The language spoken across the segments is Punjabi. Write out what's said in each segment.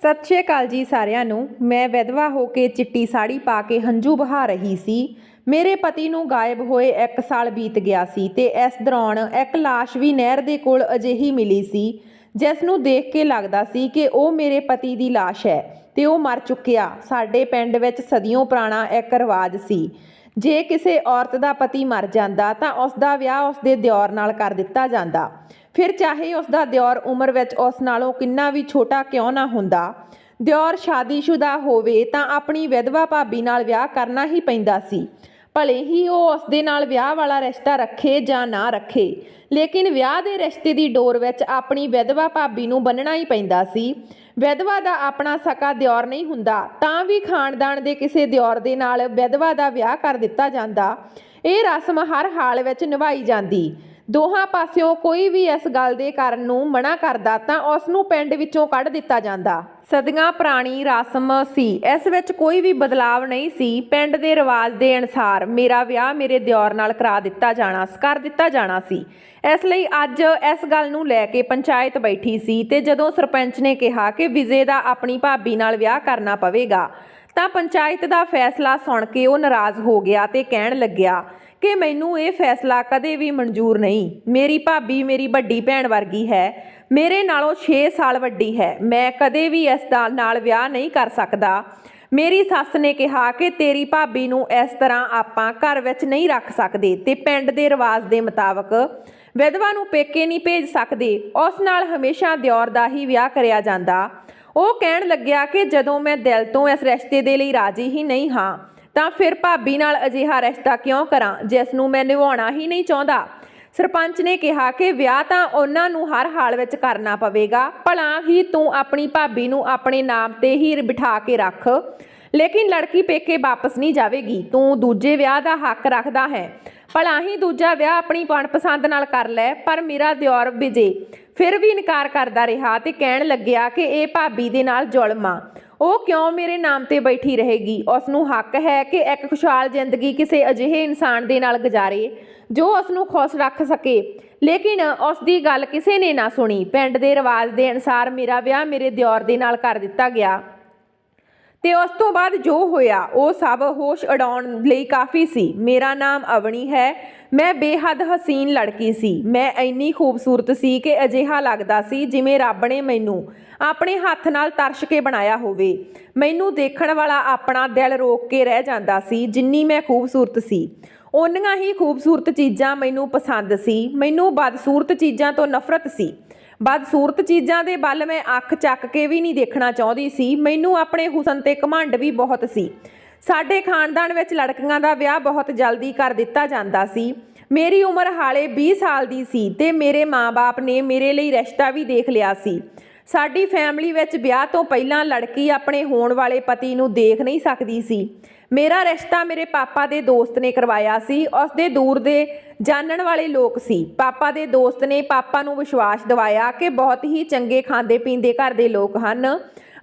सत श्री अकाल जी सारिਆਂ ਨੂੰ। मैं विधवा होके चिट्टी साड़ी पा के हंझू बहा रही सी। मेरे पति ਨੂੰ गायब होए 1 साल बीत गया सी ते इस दौरान एक लाश भी नहर ਦੇ ਕੋਲ ਅਜਿਹੀ मिली सी जिस ਨੂੰ देख के लगदा सी कि ਉਹ ਮੇਰੇ पति ਦੀ लाश है ਤੇ ਉਹ मर चुकिया। ਸਾਡੇ ਪਿੰਡ ਵਿੱਚ सदियों पुराना एक रिवाज सी, ਜੇ ਕਿਸੇ ਔਰਤ ਦਾ ਪਤੀ ਮਰ ਜਾਂਦਾ ਤਾਂ ਉਸ ਦਾ ਵਿਆਹ ਉਸ ਦੇ ਦਿਓਰ ਨਾਲ ਕਰ ਦਿੱਤਾ ਜਾਂਦਾ। ਫਿਰ ਚਾਹੇ ਉਸ ਦਾ ਦਿਓਰ ਉਮਰ ਵਿੱਚ ਉਸ ਨਾਲੋਂ ਕਿੰਨਾ ਵੀ ਛੋਟਾ ਕਿਉਂ ਨਾ ਹੁੰਦਾ। ਦਿਓਰ ਸ਼ਾਦੀशुदा ਹੋਵੇ ਤਾਂ ਆਪਣੀ ਵਿਧਵਾ ਭਾਬੀ ਨਾਲ ਵਿਆਹ ਕਰਨਾ ਹੀ ਪੈਂਦਾ ਸੀ, ਭਲੇ ਹੀ ਉਹ ਉਸ ਦੇ ਨਾਲ ਵਿਆਹ ਵਾਲਾ ਰਿਸ਼ਤਾ ਰੱਖੇ ਜਾਂ ਨਾ ਰੱਖੇ। ਲੇਕਿਨ ਵਿਆਹ ਦੇ ਰਿਸ਼ਤੇ ਦੀ ਡੋਰ ਵਿੱਚ ਆਪਣੀ ਵਿਧਵਾ ਭਾਬੀ ਨੂੰ ਬੰਨਣਾ ਹੀ ਪੈਂਦਾ ਸੀ। ਵਿਧਵਾ ਦਾ ਆਪਣਾ ਸਕਾ ਦਿਓਰ ਨਹੀਂ ਹੁੰਦਾ ਤਾਂ ਵੀ ਖਾਨਦਾਨ ਦੇ ਕਿਸੇ ਦਿਓਰ ਦੇ ਨਾਲ ਵਿਧਵਾ ਦਾ ਵਿਆਹ ਕਰ ਦਿੱਤਾ ਜਾਂਦਾ। ਇਹ ਰਸਮ ਹਰ ਹਾਲ ਵਿੱਚ ਨਿਭਾਈ ਜਾਂਦੀ। ਦੋਹਾਂ ਪਾਸਿਓਂ ਕੋਈ ਵੀ ਇਸ ਗੱਲ ਦੇ ਕਾਰਨ ਨੂੰ ਮਨਾ ਕਰਦਾ ਤਾਂ ਉਸ ਨੂੰ ਪਿੰਡ ਵਿੱਚੋਂ ਕੱਢ ਦਿੱਤਾ ਜਾਂਦਾ। ਸਦੀਆਂ ਪੁਰਾਣੀ ਰਸਮ ਸੀ, ਇਸ ਵਿੱਚ ਕੋਈ ਵੀ ਬਦਲਾਵ ਨਹੀਂ ਸੀ। ਪਿੰਡ ਦੇ ਰਿਵਾਜ ਦੇ ਅਨੁਸਾਰ ਮੇਰਾ ਵਿਆਹ ਮੇਰੇ ਦਿਓਰ ਨਾਲ ਕਰ ਦਿੱਤਾ ਜਾਣਾ ਸੀ। ਇਸ ਲਈ ਅੱਜ ਇਸ ਗੱਲ ਨੂੰ ਲੈ ਕੇ ਪੰਚਾਇਤ ਬੈਠੀ ਸੀ ਤੇ ਜਦੋਂ ਸਰਪੰਚ ਨੇ ਕਿਹਾ ਕਿ ਵਿਜੇ ਦਾ ਆਪਣੀ ਭਾਬੀ ਨਾਲ ਵਿਆਹ ਕਰਨਾ ਪਵੇਗਾ ਤਾਂ ਪੰਚਾਇਤ ਦਾ ਫੈਸਲਾ ਸੁਣ ਕੇ ਉਹ ਨਾਰਾਜ਼ ਹੋ ਗਿਆ ਤੇ ਕਹਿਣ ਲੱਗਿਆ ਕਿ ਮੈਨੂੰ ਇਹ ਫੈਸਲਾ ਕਦੇ ਵੀ ਮਨਜ਼ੂਰ ਨਹੀਂ। ਮੇਰੀ ਭਾਬੀ ਮੇਰੀ ਵੱਡੀ ਭੈਣ ਵਰਗੀ ਹੈ, ਮੇਰੇ ਨਾਲੋਂ 6 ਸਾਲ ਵੱਡੀ ਹੈ। ਮੈਂ ਕਦੇ ਵੀ ਇਸ ਦਾ ਨਾਲ ਵਿਆਹ ਨਹੀਂ ਕਰ ਸਕਦਾ। ਮੇਰੀ ਸੱਸ ਨੇ ਕਿਹਾ ਕਿ ਤੇਰੀ ਭਾਬੀ ਨੂੰ ਇਸ ਤਰ੍ਹਾਂ ਆਪਾਂ ਘਰ ਵਿੱਚ ਨਹੀਂ ਰੱਖ ਸਕਦੇ ਤੇ ਪਿੰਡ ਦੇ ਰਿਵਾਜ ਦੇ ਮੁਤਾਬਕ ਵਿਧਵਾ ਨੂੰ ਪੇਕੇ ਨਹੀਂ ਭੇਜ ਸਕਦੇ, ਉਸ ਨਾਲ ਹਮੇਸ਼ਾ ਦਿਓਰ ਦਾ ਹੀ ਵਿਆਹ ਕਰਿਆ ਜਾਂਦਾ। ਉਹ ਕਹਿਣ ਲੱਗਿਆ ਕਿ ਜਦੋਂ ਮੈਂ ਦਿਲ ਤੋਂ ਇਸ ਰਿਸ਼ਤੇ ਦੇ ਲਈ ਰਾਜ਼ੀ ਹੀ ਨਹੀਂ ਹਾਂ ਤਾਂ ਫਿਰ ਭਾਬੀ ਨਾਲ ਅਜਿਹਾ ਰਿਸ਼ਤਾ ਕਿਉਂ ਕਰਾਂ ਜਿਸ ਨੂੰ ਮੈਂ ਨਿਭਾਉਣਾ ਹੀ ਨਹੀਂ ਚਾਹੁੰਦਾ। ਸਰਪੰਚ ਨੇ ਕਿਹਾ ਕਿ ਵਿਆਹ ਤਾਂ ਉਹਨਾਂ ਨੂੰ ਹਰ ਹਾਲ ਵਿੱਚ ਕਰਨਾ ਪਵੇਗਾ, ਭਲਾ ਹੀ ਤੂੰ ਆਪਣੀ ਭਾਬੀ ਨੂੰ ਆਪਣੇ ਨਾਮ ਤੇ ਹੀ ਬਿਠਾ ਕੇ ਰੱਖ, ਲੇਕਿਨ ਲੜਕੀ ਪੇਕੇ ਵਾਪਸ ਨਹੀਂ ਜਾਵੇਗੀ। ਤੂੰ ਦੂਜੇ ਵਿਆਹ ਦਾ ਹੱਕ ਰੱਖਦਾ ਹੈ, ਭਲਾ ਹੀ ਦੂਜਾ ਵਿਆਹ ਆਪਣੀ ਮਨਪਸੰਦ ਨਾਲ ਕਰ ਲੈ। ਪਰ ਮੇਰਾ ਦਿਓਰ ਵਿਜੇ ਫਿਰ ਵੀ ਇਨਕਾਰ ਕਰਦਾ ਰਿਹਾ ਤੇ ਕਹਿਣ ਲੱਗਿਆ ਕਿ ਇਹ ਭਾਬੀ ਦੇ ਨਾਲ ਜ਼ੁਲਮ ਆ, ਉਹ ਕਿਉਂ ਮੇਰੇ ਨਾਮ ਤੇ ਬੈਠੀ ਰਹੇਗੀ। ਉਸ ਨੂੰ ਹੱਕ ਹੈ ਕਿ ਇੱਕ ਖੁਸ਼ਹਾਲ ਜ਼ਿੰਦਗੀ ਕਿਸੇ ਅਜਿਹੇ ਇਨਸਾਨ ਦੇ ਨਾਲ ਗੁਜ਼ਾਰੇ ਜੋ ਉਸ ਨੂੰ ਖੁਸ਼ ਰੱਖ ਸਕੇ। ਲੇਕਿਨ ਉਸ ਦੀ ਗੱਲ ਕਿਸੇ ਨੇ ਨਾ ਸੁਣੀ। ਪਿੰਡ ਦੇ ਰਿਵਾਜ ਦੇ ਅਨੁਸਾਰ ਮੇਰਾ ਵਿਆਹ ਮੇਰੇ ਦਿਓਰ ਦੇ ਨਾਲ ਕਰ ਦਿੱਤਾ ਗਿਆ ਤੇ ਉਸ ਤੋਂ ਬਾਅਦ ਜੋ ਹੋਇਆ ਉਹ ਸਭ ਹੋਸ਼ ਉਡਾਉਣ ਲਈ ਕਾਫੀ ਸੀ। ਮੇਰਾ ਨਾਮ ਅਵਣੀ ਹੈ, ਮੈਂ ਬੇਹੱਦ ਹਸੀਨ ਲੜਕੀ ਸੀ। ਮੈਂ ਇੰਨੀ ਖੂਬਸੂਰਤ ਸੀ ਕਿ ਅਜਿਹਾ ਲੱਗਦਾ ਸੀ ਜਿਵੇਂ ਰੱਬ ਨੇ ਮੈਨੂੰ ਆਪਣੇ ਹੱਥ ਨਾਲ ਤਰਸ਼ ਕੇ ਬਣਾਇਆ ਹੋਵੇ। ਮੈਨੂੰ ਦੇਖਣ ਵਾਲਾ ਆਪਣਾ ਦਿਲ ਰੋਕ ਕੇ ਰਹਿ ਜਾਂਦਾ ਸੀ। ਜਿੰਨੀ ਮੈਂ ਖੂਬਸੂਰਤ ਸੀ ਓਨੀਆਂ ਹੀ ਖੂਬਸੂਰਤ ਚੀਜ਼ਾਂ ਮੈਨੂੰ ਪਸੰਦ ਸੀ। ਮੈਨੂੰ ਬਦਸੂਰਤ ਚੀਜ਼ਾਂ ਤੋਂ ਨਫ਼ਰਤ ਸੀ। ਬਦਸੂਰਤ ਚੀਜ਼ਾਂ ਦੇ ਵੱਲ ਮੈਂ ਅੱਖ ਚੱਕ ਕੇ ਵੀ ਨਹੀਂ ਦੇਖਣਾ ਚਾਹੁੰਦੀ ਸੀ। ਮੈਨੂੰ ਆਪਣੇ ਹੁਸਨ ਤੇ ਘਮੰਡ ਵੀ ਬਹੁਤ ਸੀ। ਸਾਡੇ ਖਾਨਦਾਨ ਵਿੱਚ ਲੜਕੀਆਂ ਦਾ ਵਿਆਹ ਬਹੁਤ ਜਲਦੀ ਕਰ ਦਿੱਤਾ ਜਾਂਦਾ ਸੀ। ਮੇਰੀ ਉਮਰ ਹਾਲੇ 20 ਸਾਲ ਦੀ ਸੀ ਤੇ ਮੇਰੇ ਮਾਂ-ਬਾਪ ਨੇ ਮੇਰੇ ਲਈ ਰਿਸ਼ਤਾ ਵੀ ਦੇਖ ਲਿਆ ਸੀ। ਸਾਡੀ ਫੈਮਿਲੀ ਵਿੱਚ ਵਿਆਹ ਤੋਂ ਪਹਿਲਾਂ ਲੜਕੀ ਆਪਣੇ ਹੋਣ ਵਾਲੇ ਪਤੀ ਨੂੰ ਦੇਖ ਨਹੀਂ ਸਕਦੀ ਸੀ। ਮੇਰਾ ਰਿਸ਼ਤਾ ਮੇਰੇ ਪਾਪਾ ਦੇ ਦੋਸਤ ਨੇ ਕਰਵਾਇਆ ਸੀ। ਉਸ ਦੇ ਦੂਰ ਦੇ ਜਾਣਨ ਵਾਲੇ ਲੋਕ ਸੀ। ਪਾਪਾ ਦੇ ਦੋਸਤ ਨੇ ਪਾਪਾ ਨੂੰ ਵਿਸ਼ਵਾਸ ਦਿਵਾਇਆ ਕਿ ਬਹੁਤ ਹੀ ਚੰਗੇ ਖਾਂਦੇ ਪੀਂਦੇ ਘਰ ਦੇ ਲੋਕ ਹਨ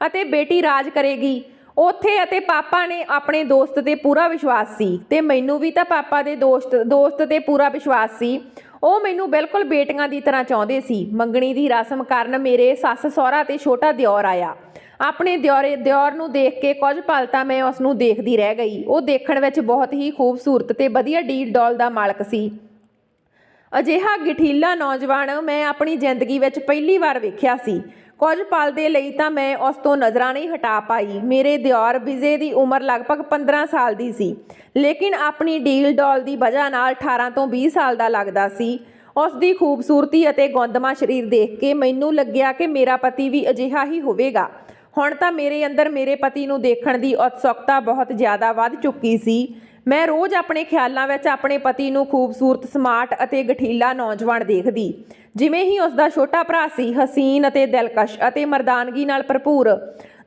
ਅਤੇ ਬੇਟੀ ਰਾਜ ਕਰੇਗੀ ਉੱਥੇ, ਅਤੇ ਪਾਪਾ ਨੇ ਆਪਣੇ ਦੋਸਤ ਤੇ ਪੂਰਾ ਵਿਸ਼ਵਾਸ ਸੀ ਤੇ ਮੈਨੂੰ ਵੀ ਤਾਂ ਪਾਪਾ ਦੇ ਦੋਸਤ ਤੇ ਪੂਰਾ ਵਿਸ਼ਵਾਸ ਸੀ। ਉਹ ਮੈਨੂੰ ਬਿਲਕੁਲ ਬੇਟੀਆਂ ਦੀ ਤਰ੍ਹਾਂ ਚਾਹੁੰਦੇ ਸੀ। ਮੰਗਣੀ ਦੀ ਰਸਮ ਕਰਨ ਮੇਰੇ ਸੱਸ ਸਹੁਰਾ ਤੇ ਛੋਟਾ ਦਿਓਰ ਆਇਆ। ਆਪਣੇ ਦਿਓਰ ਨੂੰ ਦੇਖ ਕੇ ਕੁਝ ਪਲ ਤਾਂ ਮੈਂ ਉਸ ਨੂੰ ਦੇਖਦੀ ਰਹਿ ਗਈ। ਉਹ ਦੇਖਣ ਵਿੱਚ ਬਹੁਤ ਹੀ ਖੂਬਸੂਰਤ ਤੇ ਵਧੀਆ ਡੀਲ ਡੋਲ ਦਾ ਮਾਲਕ ਸੀ। ਅਜਿਹਾ ਗਠੀਲਾ ਨੌਜਵਾਨ ਮੈਂ ਆਪਣੀ ਜ਼ਿੰਦਗੀ ਵਿੱਚ ਪਹਿਲੀ ਵਾਰ ਵੇਖਿਆ ਸੀ। ਕੁਝ ਪਲ ਦੇ ਲਈ ਤਾਂ ਮੈਂ ਉਸ ਤੋਂ ਨਜ਼ਰਾਂ ਨਹੀਂ ਹਟਾ ਪਾਈ। ਮੇਰੇ ਦਿਓਰ ਵਿਜੇ ਦੀ ਉਮਰ ਲਗਭਗ 15 ਸਾਲ ਦੀ ਸੀ, ਲੇਕਿਨ ਆਪਣੀ ਡੀਲ ਡੋਲ ਦੀ ਵਜ੍ਹਾ ਨਾਲ 18 ਤੋਂ 20 ਸਾਲ ਦਾ ਲੱਗਦਾ ਸੀ। ਉਸ ਦੀ ਖੂਬਸੂਰਤੀ ਅਤੇ ਗੁੰਦਮਾ ਸਰੀਰ ਦੇਖ ਕੇ ਮੈਨੂੰ ਲੱਗਿਆ ਕਿ ਮੇਰਾ ਪਤੀ ਵੀ ਅਜਿਹਾ ਹੀ ਹੋਵੇਗਾ। ਹੁਣ ਤਾਂ ਮੇਰੇ ਅੰਦਰ ਮੇਰੇ ਪਤੀ ਨੂੰ ਦੇਖਣ ਦੀ ਉਤਸੁਕਤਾ ਬਹੁਤ ਜ਼ਿਆਦਾ ਵੱਧ ਚੁੱਕੀ ਸੀ। ਮੈਂ ਰੋਜ਼ ਆਪਣੇ ਖਿਆਲਾਂ ਵਿੱਚ ਆਪਣੇ ਪਤੀ ਨੂੰ ਖੂਬਸੂਰਤ, ਸਮਾਰਟ ਅਤੇ ਗਠੀਲਾ ਨੌਜਵਾਨ ਦੇਖਦੀ, ਜਿਵੇਂ ਹੀ ਉਸ ਦਾ ਛੋਟਾ ਭਰਾ ਸੀ, ਹਸੀਨ ਅਤੇ ਦਿਲਕਸ਼ ਅਤੇ ਮਰਦਾਨਗੀ ਨਾਲ ਭਰਪੂਰ।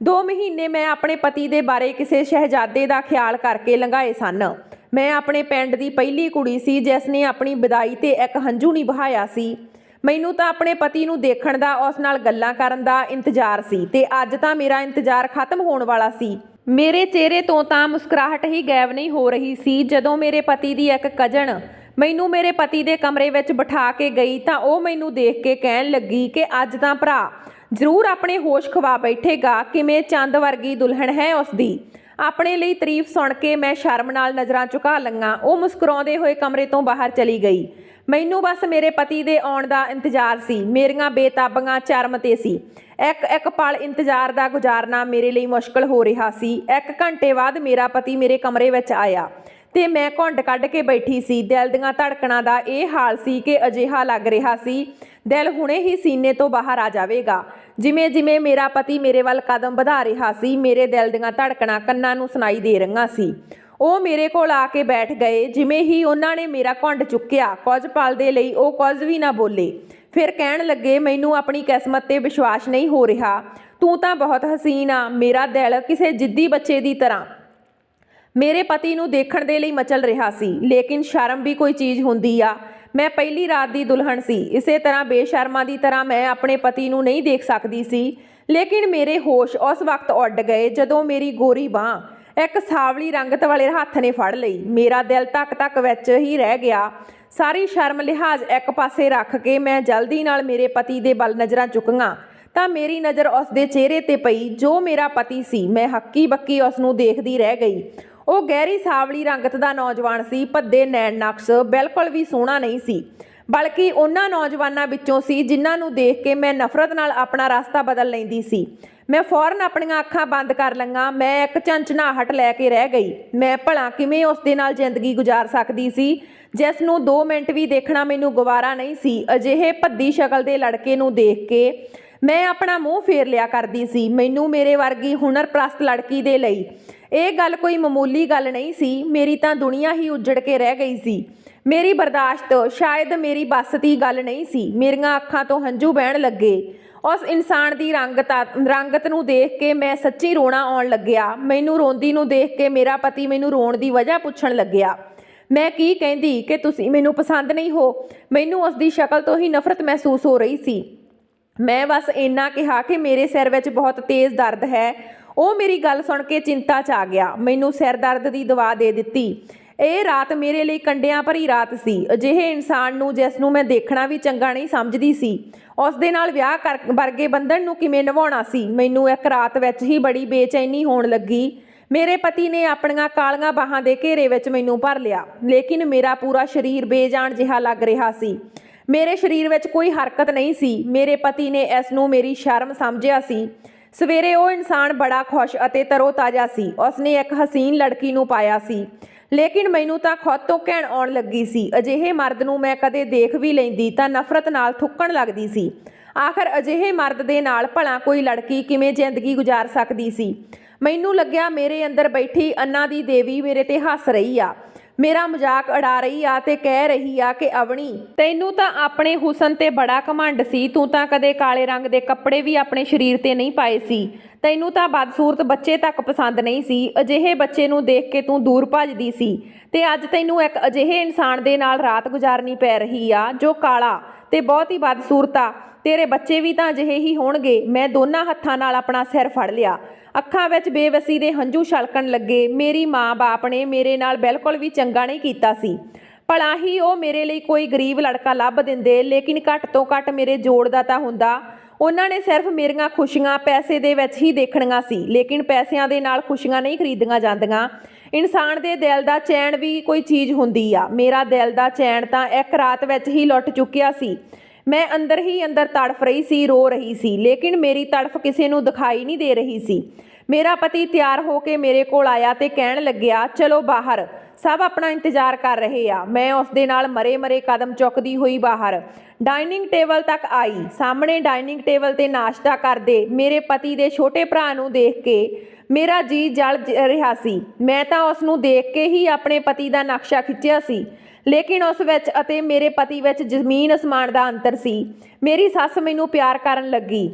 2 ਮਹੀਨੇ ਮੈਂ ਆਪਣੇ ਪਤੀ ਦੇ ਬਾਰੇ ਕਿਸੇ ਸ਼ਹਿਜ਼ਾਦੇ ਦਾ ਖਿਆਲ ਕਰਕੇ ਲੰਘਾਏ ਸਨ। ਮੈਂ ਆਪਣੇ ਪਿੰਡ ਦੀ ਪਹਿਲੀ ਕੁੜੀ ਸੀ ਜਿਸ ਨੇ ਆਪਣੀ ਵਿਦਾਈ ਤੇ ਇੱਕ ਹੰਝੂ ਨਹੀਂ ਵਹਾਇਆ ਸੀ। ਮੈਨੂੰ ਤਾਂ ਆਪਣੇ ਪਤੀ ਨੂੰ ਦੇਖਣ ਦਾ, ਉਸ ਨਾਲ ਗੱਲਾਂ ਕਰਨ ਦਾ ਇੰਤਜ਼ਾਰ ਸੀ ਤੇ ਅੱਜ ਤਾਂ ਮੇਰਾ ਇੰਤਜ਼ਾਰ ਖਤਮ ਹੋਣ ਵਾਲਾ ਸੀ। ਮੇਰੇ ਚਿਹਰੇ ਤੋਂ ਤਾਂ ਮੁਸਕਰਾਹਟ ਹੀ ਗਾਇਬ ਨਹੀਂ ਹੋ ਰਹੀ ਸੀ। ਜਦੋਂ ਮੇਰੇ ਪਤੀ ਦੀ ਇੱਕ ਕਜ਼ਨ ਮੈਨੂੰ ਮੇਰੇ ਪਤੀ ਦੇ ਕਮਰੇ ਵਿੱਚ ਬਿਠਾ ਕੇ ਗਈ ਤਾਂ ਉਹ ਮੈਨੂੰ ਦੇਖ ਕੇ ਕਹਿਣ ਲੱਗੀ ਕਿ ਅੱਜ ਤਾਂ ਭਰਾ ਜ਼ਰੂਰ ਆਪਣੇ ਹੋਸ਼ ਖਵਾ ਬੈਠੇਗਾ। ਕਿਵੇਂ ਚੰਦ ਵਰਗੀ ਦੁਲਹਨ ਹੈ ਉਸਦੀ। ਆਪਣੇ ਲਈ ਤਾਰੀਫ ਸੁਣ ਕੇ ਮੈਂ ਸ਼ਰਮ ਨਾਲ ਨਜ਼ਰਾਂ ਝੁਕਾ ਲਈਆਂ। ਉਹ ਮੁਸਕਰਾਉਂਦੇ ਹੋਏ ਕਮਰੇ ਤੋਂ ਬਾਹਰ ਚਲੀ ਗਈ। ਮੈਨੂੰ ਬਸ ਮੇਰੇ ਪਤੀ ਦੇ ਆਉਣ ਦਾ ਇੰਤਜ਼ਾਰ ਸੀ। ਮੇਰੀਆਂ ਬੇਤਾਬੀਆਂ ਚਰਮ 'ਤੇ ਸੀ। ਇੱਕ ਇੱਕ ਪਲ ਇੰਤਜ਼ਾਰ ਦਾ ਗੁਜ਼ਾਰਨਾ ਮੇਰੇ ਲਈ ਮੁਸ਼ਕਲ ਹੋ ਰਿਹਾ ਸੀ। 1 ਘੰਟੇ ਬਾਅਦ ਮੇਰਾ ਪਤੀ ਮੇਰੇ ਕਮਰੇ ਵਿੱਚ ਆਇਆ ਤੇ ਮੈਂ ਘੁੰਡ ਕੱਢ ਕੇ ਬੈਠੀ ਸੀ। ਦਿਲ ਦੀਆਂ ਧੜਕਣਾਂ ਦਾ ਇਹ ਹਾਲ ਸੀ ਕਿ ਅਜਿਹਾ ਲੱਗ ਰਿਹਾ ਸੀ ਦਿਲ ਹੁਣੇ ਹੀ ਸੀਨੇ ਤੋਂ ਬਾਹਰ ਆ ਜਾਵੇਗਾ। ਜਿਵੇਂ ਜਿਵੇਂ ਮੇਰਾ ਪਤੀ ਮੇਰੇ ਵੱਲ ਕਦਮ ਵਧਾ ਰਿਹਾ ਸੀ, ਮੇਰੇ ਦਿਲ ਦੀਆਂ ਧੜਕਣਾਂ ਕੰਨਾਂ ਨੂੰ ਸੁਣਾਈ ਦੇ ਰਹੀਆਂ ਸੀ। ਉਹ ਮੇਰੇ ਕੋਲ ਆ ਕੇ ਬੈਠ ਗਏ। ਜਿਵੇਂ ਹੀ ਉਹਨਾਂ ਨੇ ਮੇਰਾ ਘੁੰਡ ਚੁੱਕਿਆ, ਕੁਝ ਪਲ ਦੇ ਲਈ ਉਹ ਕੁਝ ਵੀ ਨਾ ਬੋਲੇ। ਫਿਰ ਕਹਿਣ ਲੱਗੇ, ਮੈਨੂੰ ਆਪਣੀ ਕਿਸਮਤ 'ਤੇ ਵਿਸ਼ਵਾਸ ਨਹੀਂ ਹੋ ਰਿਹਾ। ਤੂੰ ਤਾਂ ਬਹੁਤ ਹਸੀਨ ਆ। ਮੇਰਾ ਦਿਲ ਕਿਸੇ ਜਿੱਦੀ ਬੱਚੇ ਦੀ ਤਰ੍ਹਾਂ ਮੇਰੇ ਪਤੀ ਨੂੰ ਦੇਖਣ ਦੇ ਲਈ ਮਚਲ ਰਿਹਾ ਸੀ। ਲੇਕਿਨ ਸ਼ਰਮ ਵੀ ਕੋਈ ਚੀਜ਼ ਹੁੰਦੀ ਆ। ਮੈਂ ਪਹਿਲੀ ਰਾਤ ਦੀ ਦੁਲਹਨ ਸੀ। ਇਸੇ ਤਰ੍ਹਾਂ ਬੇਸ਼ਰਮਾਂ ਦੀ ਤਰ੍ਹਾਂ ਮੈਂ ਆਪਣੇ ਪਤੀ ਨੂੰ ਨਹੀਂ ਦੇਖ ਸਕਦੀ ਸੀ। ਲੇਕਿਨ ਮੇਰੇ ਹੋਸ਼ ਉਸ ਵਕਤ ਉੱਡ ਗਏ ਜਦੋਂ ਮੇਰੀ ਗੋਰੀ ਬਾਂਹ ਇੱਕ ਸਾਵਲੀ ਰੰਗਤ ਵਾਲੇ ਹੱਥ ਨੇ ਫੜ ਲਈ। ਮੇਰਾ ਦਿਲ ਧੱਕ ਧੱਕ ਵਿੱਚ ਹੀ ਰਹਿ ਗਿਆ। ਸਾਰੀ ਸ਼ਰਮ ਲਿਹਾਜ਼ ਇੱਕ ਪਾਸੇ ਰੱਖ ਕੇ ਮੈਂ ਜਲਦੀ ਨਾਲ ਮੇਰੇ ਪਤੀ ਦੇ ਵੱਲ ਨਜ਼ਰਾਂ ਚੁੱਕੀਆਂ ਤਾਂ ਮੇਰੀ ਨਜ਼ਰ ਉਸ ਦੇ ਚਿਹਰੇ 'ਤੇ ਪਈ ਜੋ ਮੇਰਾ ਪਤੀ ਸੀ। ਮੈਂ ਹੱਕੀ ਬੱਕੀ ਉਸ ਨੂੰ ਦੇਖਦੀ ਰਹਿ ਗਈ। ਉਹ ਗਹਿਰੀ ਸਾਵਲੀ ਰੰਗਤ ਦਾ ਨੌਜਵਾਨ ਸੀ। ਭੱਦੇ ਨੈਣ ਨਕਸ਼ ਬਿਲਕੁਲ ਵੀ ਸੋਹਣਾ ਨਹੀਂ ਸੀ, ਬਲਕਿ ਉਹਨਾਂ ਨੌਜਵਾਨਾਂ ਵਿੱਚੋਂ ਸੀ ਜਿਨ੍ਹਾਂ ਨੂੰ ਦੇਖ ਕੇ ਮੈਂ ਨਫ਼ਰਤ ਨਾਲ ਆਪਣਾ ਰਸਤਾ ਬਦਲ ਲੈਂਦੀ ਸੀ। ਮੈਂ ਫੌਰਨ ਆਪਣੀਆਂ ਅੱਖਾਂ ਬੰਦ ਕਰ ਲਈਆਂ। ਮੈਂ ਇੱਕ ਝੰਚਨਾਹਟ ਲੈ ਕੇ ਰਹਿ ਗਈ। ਮੈਂ ਭਲਾ ਕਿਵੇਂ ਉਸ ਦੇ ਨਾਲ ਜ਼ਿੰਦਗੀ ਗੁਜ਼ਾਰ ਸਕਦੀ ਸੀ ਜਿਸ ਨੂੰ 2 ਮਿੰਟ ਵੀ ਦੇਖਣਾ ਮੈਨੂੰ ਗਵਾਰਾ ਨਹੀਂ ਸੀ। ਅਜਿਹੇ ਭੱਦੀ ਸ਼ਕਲ ਦੇ ਲੜਕੇ ਨੂੰ ਦੇਖ ਕੇ ਮੈਂ ਆਪਣਾ ਮੂੰਹ ਫੇਰ ਲਿਆ ਕਰਦੀ ਸੀ। ਮੈਨੂੰ ਮੇਰੇ ਵਰਗੀ ਹੁਨਰਪ੍ਰਸਤ ਲੜਕੀ ਦੇ ਲਈ ਇਹ ਗੱਲ ਕੋਈ ਮਾਮੂਲੀ ਗੱਲ ਨਹੀਂ ਸੀ। ਮੇਰੀ ਤਾਂ ਦੁਨੀਆ ਹੀ ਉੱਜੜ ਕੇ ਰਹਿ ਗਈ ਸੀ। ਮੇਰੀ ਬਰਦਾਸ਼ਤ ਸ਼ਾਇਦ ਮੇਰੀ ਬੱਸ ਦੀ ਗੱਲ ਨਹੀਂ ਸੀ। ਮੇਰੀਆਂ ਅੱਖਾਂ ਤੋਂ ਹੰਝੂ ਵਹਿਣ ਲੱਗੇ। ਉਸ ਇਨਸਾਨ ਦੀ ਰੰਗਤ ਨੂੰ ਦੇਖ ਕੇ ਮੈਂ ਸੱਚੀ ਰੋਣਾ ਆਉਣ ਲੱਗਿਆ। ਮੈਨੂੰ ਰੋਂਦੀ ਨੂੰ ਦੇਖ ਕੇ ਮੇਰਾ ਪਤੀ ਮੈਨੂੰ ਰੋਣ ਦੀ ਵਜ੍ਹਾ ਪੁੱਛਣ ਲੱਗਿਆ। ਮੈਂ ਕੀ ਕਹਿੰਦੀ ਕਿ ਤੁਸੀਂ ਮੈਨੂੰ ਪਸੰਦ ਨਹੀਂ ਹੋ। ਮੈਨੂੰ ਉਸ ਦੀ ਸ਼ਕਲ ਤੋਂ ਹੀ ਨਫ਼ਰਤ ਮਹਿਸੂਸ ਹੋ ਰਹੀ ਸੀ। ਮੈਂ ਬਸ ਇੰਨਾ ਕਿਹਾ ਕਿ ਮੇਰੇ ਸਿਰ ਵਿੱਚ ਬਹੁਤ ਤੇਜ਼ ਦਰਦ ਹੈ। ਉਹ ਮੇਰੀ ਗੱਲ ਸੁਣ ਕੇ ਚਿੰਤਾ 'ਚ ਆ ਗਿਆ। ਮੈਨੂੰ ਸਿਰ ਦਰਦ ਦੀ ਦਵਾ ਦੇ ਦਿੱਤੀ। ਇਹ ਰਾਤ ਮੇਰੇ ਲਈ ਕੰਡਿਆਂ ਭਰੀ ਰਾਤ ਸੀ। ਅਜਿਹੇ ਇਨਸਾਨ ਨੂੰ ਜਿਸ ਨੂੰ ਮੈਂ ਦੇਖਣਾ ਵੀ ਚੰਗਾ ਨਹੀਂ ਸਮਝਦੀ ਸੀ, ਉਸ ਦੇ ਨਾਲ ਵਿਆਹ ਵਰਗੇ ਬੰਧਨ ਨੂੰ ਕਿਵੇਂ ਨਿਭਾਉਣਾ ਸੀ। ਮੈਨੂੰ ਇੱਕ ਰਾਤ ਵਿੱਚ ਹੀ ਬੜੀ ਬੇਚੈਨੀ ਹੋਣ ਲੱਗੀ। ਮੇਰੇ ਪਤੀ ਨੇ ਆਪਣੀਆਂ ਕਾਲੀਆਂ ਬਾਹਾਂ ਦੇ ਘੇਰੇ ਵਿੱਚ ਮੈਨੂੰ ਭਰ ਲਿਆ, ਲੇਕਿਨ ਮੇਰਾ ਪੂਰਾ ਸਰੀਰ ਬੇਜਾਨ ਜਿਹਾ ਲੱਗ ਰਿਹਾ ਸੀ। ਮੇਰੇ ਸਰੀਰ ਵਿੱਚ ਕੋਈ ਹਰਕਤ ਨਹੀਂ ਸੀ। ਮੇਰੇ ਪਤੀ ਨੇ ਇਸ ਨੂੰ ਮੇਰੀ ਸ਼ਰਮ ਸਮਝਿਆ ਸੀ। ਸਵੇਰੇ ਉਹ ਇਨਸਾਨ ਬੜਾ ਖੁਸ਼ ਅਤੇ ਤਰੋ-ਤਾਜ਼ਾ ਸੀ। ਉਸਨੇ ਇੱਕ ਹਸੀਨ ਲੜਕੀ ਨੂੰ ਪਾਇਆ ਸੀ, ਲੇਕਿਨ ਮੈਨੂੰ ਤਾਂ ਖੁਦ ਤੋਂ ਘਿਣ ਆਉਣ ਲੱਗੀ ਸੀ। ਅਜਿਹੇ ਮਰਦ ਨੂੰ ਮੈਂ ਕਦੇ ਦੇਖ ਵੀ ਲੈਂਦੀ ਤਾਂ ਨਫ਼ਰਤ ਨਾਲ ਥੁੱਕਣ ਲੱਗਦੀ ਸੀ। ਆਖਰ ਅਜਿਹੇ ਮਰਦ ਦੇ ਨਾਲ ਭਲਾ ਕੋਈ ਲੜਕੀ ਕਿਵੇਂ ਜ਼ਿੰਦਗੀ ਗੁਜ਼ਾਰ ਸਕਦੀ ਸੀ। ਮੈਨੂੰ ਲੱਗਿਆ ਮੇਰੇ ਅੰਦਰ ਬੈਠੀ ਅੰਨਾ ਦੀ ਦੇਵੀ ਮੇਰੇ ਤੇ ਹੱਸ ਰਹੀ ਆ, ਮੇਰਾ ਮਜ਼ਾਕ ਉਡਾ ਰਹੀ ਆ ਤੇ ਕਹਿ ਰਹੀ ਆ ਕਿ ਅਵਣੀ, ਤੈਨੂੰ ਤਾਂ ਆਪਣੇ ਹੁਸਨ ਤੇ ਬੜਾ ਘਮੰਡ ਸੀ। ਤੂੰ ਤਾਂ ਕਦੇ ਕਾਲੇ ਰੰਗ ਦੇ ਕੱਪੜੇ ਵੀ ਆਪਣੇ ਸਰੀਰ ਤੇ ਨਹੀਂ ਪਾਏ ਸੀ। ਤੈਨੂੰ ਤਾਂ ਬਦਸੂਰਤ ਬੱਚੇ ਤੱਕ ਪਸੰਦ ਨਹੀਂ ਸੀ। ਅਜਿਹੇ ਬੱਚੇ ਨੂੰ ਦੇਖ ਕੇ ਤੂੰ ਦੂਰ ਭੱਜਦੀ ਸੀ ਤੇ ਅੱਜ ਤੈਨੂੰ ਇੱਕ ਅਜਿਹੇ ਇਨਸਾਨ ਦੇ ਨਾਲ ਰਾਤ ਗੁਜ਼ਾਰਨੀ ਪੈ ਰਹੀ ਆ ਜੋ ਕਾਲਾ ਤੇ ਬਹੁਤ ਹੀ ਬਦਸੂਰਤ ਆ। ਤੇਰੇ ਬੱਚੇ ਵੀ ਤਾਂ ਅਜਿਹੇ ਹੀ ਹੋਣਗੇ। ਮੈਂ ਦੋਨਾਂ ਹੱਥਾਂ ਨਾਲ ਆਪਣਾ ਸਿਰ ਫੜ ਲਿਆ। ਅੱਖਾਂ ਵਿੱਚ ਬੇਵਸੀ ਦੇ ਹੰਝੂ ਛਲਕਣ ਲੱਗੇ। ਮੇਰੀ ਮਾਂ-ਬਾਪ ਨੇ ਮੇਰੇ ਨਾਲ ਬਿਲਕੁਲ ਵੀ ਚੰਗਾ ਨਹੀਂ ਕੀਤਾ ਸੀ। ਭਲਾ ਹੀ ਉਹ ਮੇਰੇ ਲਈ ਕੋਈ ਗਰੀਬ ਲੜਕਾ ਲੱਭ ਦਿੰਦੇ, ਲੇਕਿਨ ਘੱਟ ਤੋਂ ਘੱਟ ਮੇਰੇ ਜੋੜ ਦਾ ਤਾਂ ਹੁੰਦਾ। ਉਹਨਾਂ ਨੇ ਸਿਰਫ ਮੇਰੀਆਂ ਖੁਸ਼ੀਆਂ ਪੈਸੇ ਦੇ ਵਿੱਚ ਹੀ ਦੇਖਣੀਆਂ ਸੀ, ਲੇਕਿਨ ਪੈਸਿਆਂ ਦੇ ਨਾਲ ਖੁਸ਼ੀਆਂ ਨਹੀਂ ਖਰੀਦੀਆਂ ਜਾਂਦੀਆਂ। ਇਨਸਾਨ ਦੇ ਦਿਲ ਦਾ ਚੈਨ ਵੀ ਕੋਈ ਚੀਜ਼ ਹੁੰਦੀ ਆ। ਮੇਰਾ ਦਿਲ ਦਾ ਚੈਨ ਤਾਂ ਇੱਕ ਰਾਤ ਵਿੱਚ ਹੀ ਲੁੱਟ ਚੁੱਕਿਆ ਸੀ। ਮੈਂ ਅੰਦਰ ਹੀ ਅੰਦਰ ਤੜਫ ਰਹੀ ਸੀ, ਰੋ ਰਹੀ ਸੀ, ਲੇਕਿਨ ਮੇਰੀ ਤੜਫ ਕਿਸੇ ਨੂੰ ਦਿਖਾਈ ਨਹੀਂ ਦੇ ਰਹੀ ਸੀ। ਮੇਰਾ ਪਤੀ ਤਿਆਰ ਹੋ ਕੇ ਮੇਰੇ ਕੋਲ ਆਇਆ ਤੇ ਕਹਿਣ ਲੱਗਿਆ, ਚਲੋ ਬਾਹਰ, ਸਭ ਆਪਣਾ ਇੰਤਜ਼ਾਰ ਕਰ ਰਹੇ ਆ। ਮੈਂ ਉਸ ਦੇ ਨਾਲ ਮਰੇ ਕਦਮ ਚੁੱਕਦੀ ਹੋਈ ਬਾਹਰ ਡਾਈਨਿੰਗ ਟੇਬਲ ਤੱਕ ਆਈ। ਸਾਹਮਣੇ ਡਾਈਨਿੰਗ ਟੇਬਲ ਤੇ ਨਾਸ਼ਤਾ ਕਰਦੇ ਮੇਰੇ ਪਤੀ ਦੇ ਛੋਟੇ ਭਰਾ ਨੂੰ ਦੇਖ ਕੇ ਮੇਰਾ ਜੀ ਜਲ ਰਿਹਾ ਸੀ। ਮੈਂ ਤਾਂ ਉਸ ਨੂੰ ਦੇਖ ਕੇ ਹੀ ਆਪਣੇ ਪਤੀ ਦਾ ਨਕਸ਼ਾ ਖਿੱਚਿਆ ਸੀ, ਲੇਕਿਨ ਉਸ ਵਿੱਚ ਅਤੇ ਮੇਰੇ ਪਤੀ ਵਿੱਚ ਜ਼ਮੀਨ ਅਸਮਾਨ ਦਾ ਅੰਤਰ ਸੀ। ਮੇਰੀ ਸੱਸ ਮੈਨੂੰ ਪਿਆਰ ਕਰਨ ਲੱਗੀ।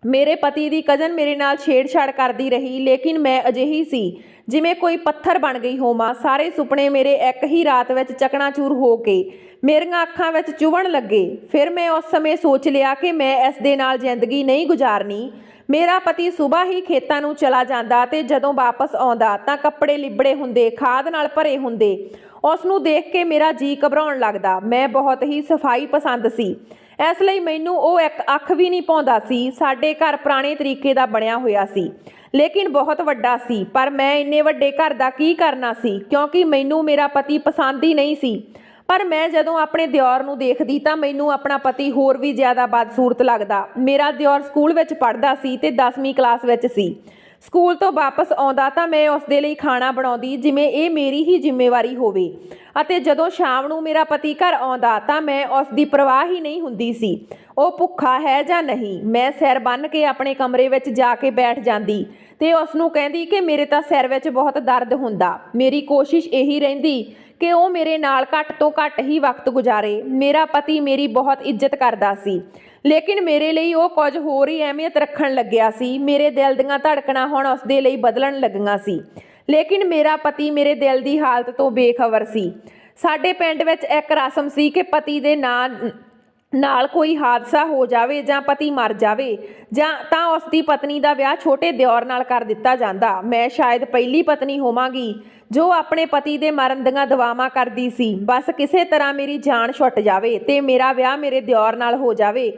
ਮੇਰੇ ਪਤੀ ਦੀ ਕਜ਼ਨ ਮੇਰੇ ਨਾਲ ਛੇੜਛਾੜ ਕਰਦੀ ਰਹੀ, ਲੇਕਿਨ ਮੈਂ ਅਜਿਹੀ ਸੀ ਜਿਵੇਂ ਕੋਈ ਪੱਥਰ ਬਣ ਗਈ ਹੋਵਾਂ। ਸਾਰੇ ਸੁਪਨੇ ਮੇਰੇ ਇੱਕ ਹੀ ਰਾਤ ਵਿੱਚ ਚਕਨਾਚੂਰ ਹੋ ਕੇ ਮੇਰੀਆਂ ਅੱਖਾਂ ਵਿੱਚ ਚੁਭਣ ਲੱਗੇ। ਫਿਰ ਮੈਂ ਉਸ ਸਮੇਂ ਸੋਚ ਲਿਆ ਕਿ ਮੈਂ ਇਸ ਦੇ ਨਾਲ ਜ਼ਿੰਦਗੀ ਨਹੀਂ ਗੁਜ਼ਾਰਨੀ। ਮੇਰਾ ਪਤੀ ਸੁਬਾਹ ਹੀ ਖੇਤਾਂ ਨੂੰ ਚਲਾ ਜਾਂਦਾ ਤੇ ਜਦੋਂ ਵਾਪਸ ਆਉਂਦਾ ਤਾਂ ਕੱਪੜੇ ਲਿਬੜੇ ਹੁੰਦੇ, ਖਾਦ ਨਾਲ ਭਰੇ ਹੁੰਦੇ। ਉਸ ਨੂੰ ਦੇਖ ਕੇ ਮੇਰਾ ਜੀ ਘਬਰਾਉਣ ਲੱਗਦਾ। ਮੈਂ ਬਹੁਤ ਹੀ ਸਫਾਈ ਪਸੰਦ ਸੀ। ਇਸ ਲਈ ਮੈਨੂੰ ਉਹ ਇੱਕ ਅੱਖ ਵੀ ਨਹੀਂ ਪਾਉਂਦਾ ਸੀ। ਸਾਡੇ ਘਰ ਪੁਰਾਣੇ ਤਰੀਕੇ ਦਾ ਬਣਿਆ ਹੋਇਆ ਸੀ, ਲੇਕਿਨ ਬਹੁਤ ਵੱਡਾ ਸੀ। ਪਰ ਮੈਂ ਇੰਨੇ ਵੱਡੇ ਘਰ ਦਾ ਕੀ ਕਰਨਾ ਸੀ, ਕਿਉਂਕਿ ਮੈਨੂੰ ਮੇਰਾ ਪਤੀ ਪਸੰਦ ਹੀ ਨਹੀਂ ਸੀ। ਪਰ ਮੈਂ ਜਦੋਂ ਆਪਣੇ ਦਿਓਰ ਨੂੰ ਦੇਖਦੀ ਤਾਂ ਮੈਨੂੰ ਆਪਣਾ ਪਤੀ ਹੋਰ ਵੀ ਜ਼ਿਆਦਾ ਬਦਸੂਰਤ ਲੱਗਦਾ। ਮੇਰਾ ਦਿਓਰ ਸਕੂਲ ਵਿੱਚ ਪੜ੍ਹਦਾ ਸੀ ਤੇ 10ਵੀਂ ਕਲਾਸ ਵਿੱਚ ਸੀ। ਸਕੂਲ ਤੋਂ ਵਾਪਸ ਆਉਂਦਾ ਤਾਂ ਮੈਂ ਉਸ ਦੇ ਲਈ ਖਾਣਾ ਬਣਾਉਂਦੀ ਜਿਵੇਂ ਇਹ ਮੇਰੀ ਹੀ ਜ਼ਿੰਮੇਵਾਰੀ ਹੋਵੇ, ਅਤੇ ਜਦੋਂ ਸ਼ਾਮ ਨੂੰ ਮੇਰਾ ਪਤੀ ਘਰ ਆਉਂਦਾ ਤਾਂ ਮੈਂ ਉਸ ਦੀ ਪਰਵਾਹ ਹੀ ਨਹੀਂ ਹੁੰਦੀ ਸੀ ਉਹ ਭੁੱਖਾ ਹੈ ਜਾਂ ਨਹੀਂ। ਮੈਂ ਸਿਰ ਬੰਨ੍ਹ ਕੇ ਆਪਣੇ ਕਮਰੇ ਵਿੱਚ ਜਾ ਕੇ ਬੈਠ ਜਾਂਦੀ ਤੇ ਉਸ ਨੂੰ ਕਹਿੰਦੀ ਕਿ ਮੇਰੇ ਤਾਂ ਸਿਰ ਵਿੱਚ ਬਹੁਤ ਦਰਦ ਹੁੰਦਾ। ਮੇਰੀ ਕੋਸ਼ਿਸ਼ ਇਹੀ ਰਹਿੰਦੀ ਕਿ ਉਹ ਮੇਰੇ ਨਾਲ ਘੱਟ ਤੋਂ ਘੱਟ ਹੀ ਵਕਤ ਗੁਜ਼ਾਰੇ। ਮੇਰਾ ਪਤੀ ਮੇਰੀ ਬਹੁਤ ਇੱਜ਼ਤ ਕਰਦਾ ਸੀ, ਲੇਕਿਨ ਮੇਰੇ ਲਈ ਉਹ ਕੁਝ ਹੋਰ ਹੀ ਅਹਿਮੀਅਤ ਰੱਖਣ ਲੱਗਿਆ ਸੀ। ਮੇਰੇ ਦਿਲ ਦੀਆਂ ਧੜਕਣਾਂ ਹੁਣ ਉਸ ਦੇ ਲਈ ਬਦਲਣ ਲੱਗੀਆਂ ਸੀ, ਲੇਕਿਨ ਮੇਰਾ ਪਤੀ ਮੇਰੇ ਦਿਲ ਦੀ ਹਾਲਤ ਤੋਂ ਬੇਖਬਰ ਸੀ। ਸਾਡੇ ਪਿੰਡ ਵਿੱਚ ਇੱਕ ਰਸਮ ਸੀ ਕਿ ਪਤੀ ਦੇ ਨਾਲ ਕੋਈ ਹਾਦਸਾ ਹੋ ਜਾਵੇ ਜਾਂ ਪਤੀ ਮਰ ਜਾਵੇ ਜਾਂ ਤਾਂ ਉਸ ਦੀ ਪਤਨੀ ਦਾ ਵਿਆਹ ਛੋਟੇ ਦਿਓਰ ਨਾਲ ਕਰ ਦਿੱਤਾ ਜਾਂਦਾ। ਮੈਂ ਸ਼ਾਇਦ ਪਹਿਲੀ ਪਤਨੀ ਹੋਵਾਂਗੀ ਜੋ ਆਪਣੇ ਪਤੀ ਦੇ ਮਰਨ ਦੀਆਂ ਦੁਆਵਾਂ ਕਰਦੀ ਸੀ। ਬਸ ਕਿਸੇ ਤਰ੍ਹਾਂ ਮੇਰੀ ਜਾਨ ਛੁੱਟ ਜਾਵੇ ਤੇ ਮੇਰਾ ਵਿਆਹ ਮੇਰੇ ਦਿਓਰ ਨਾਲ ਹੋ ਜਾਵੇ।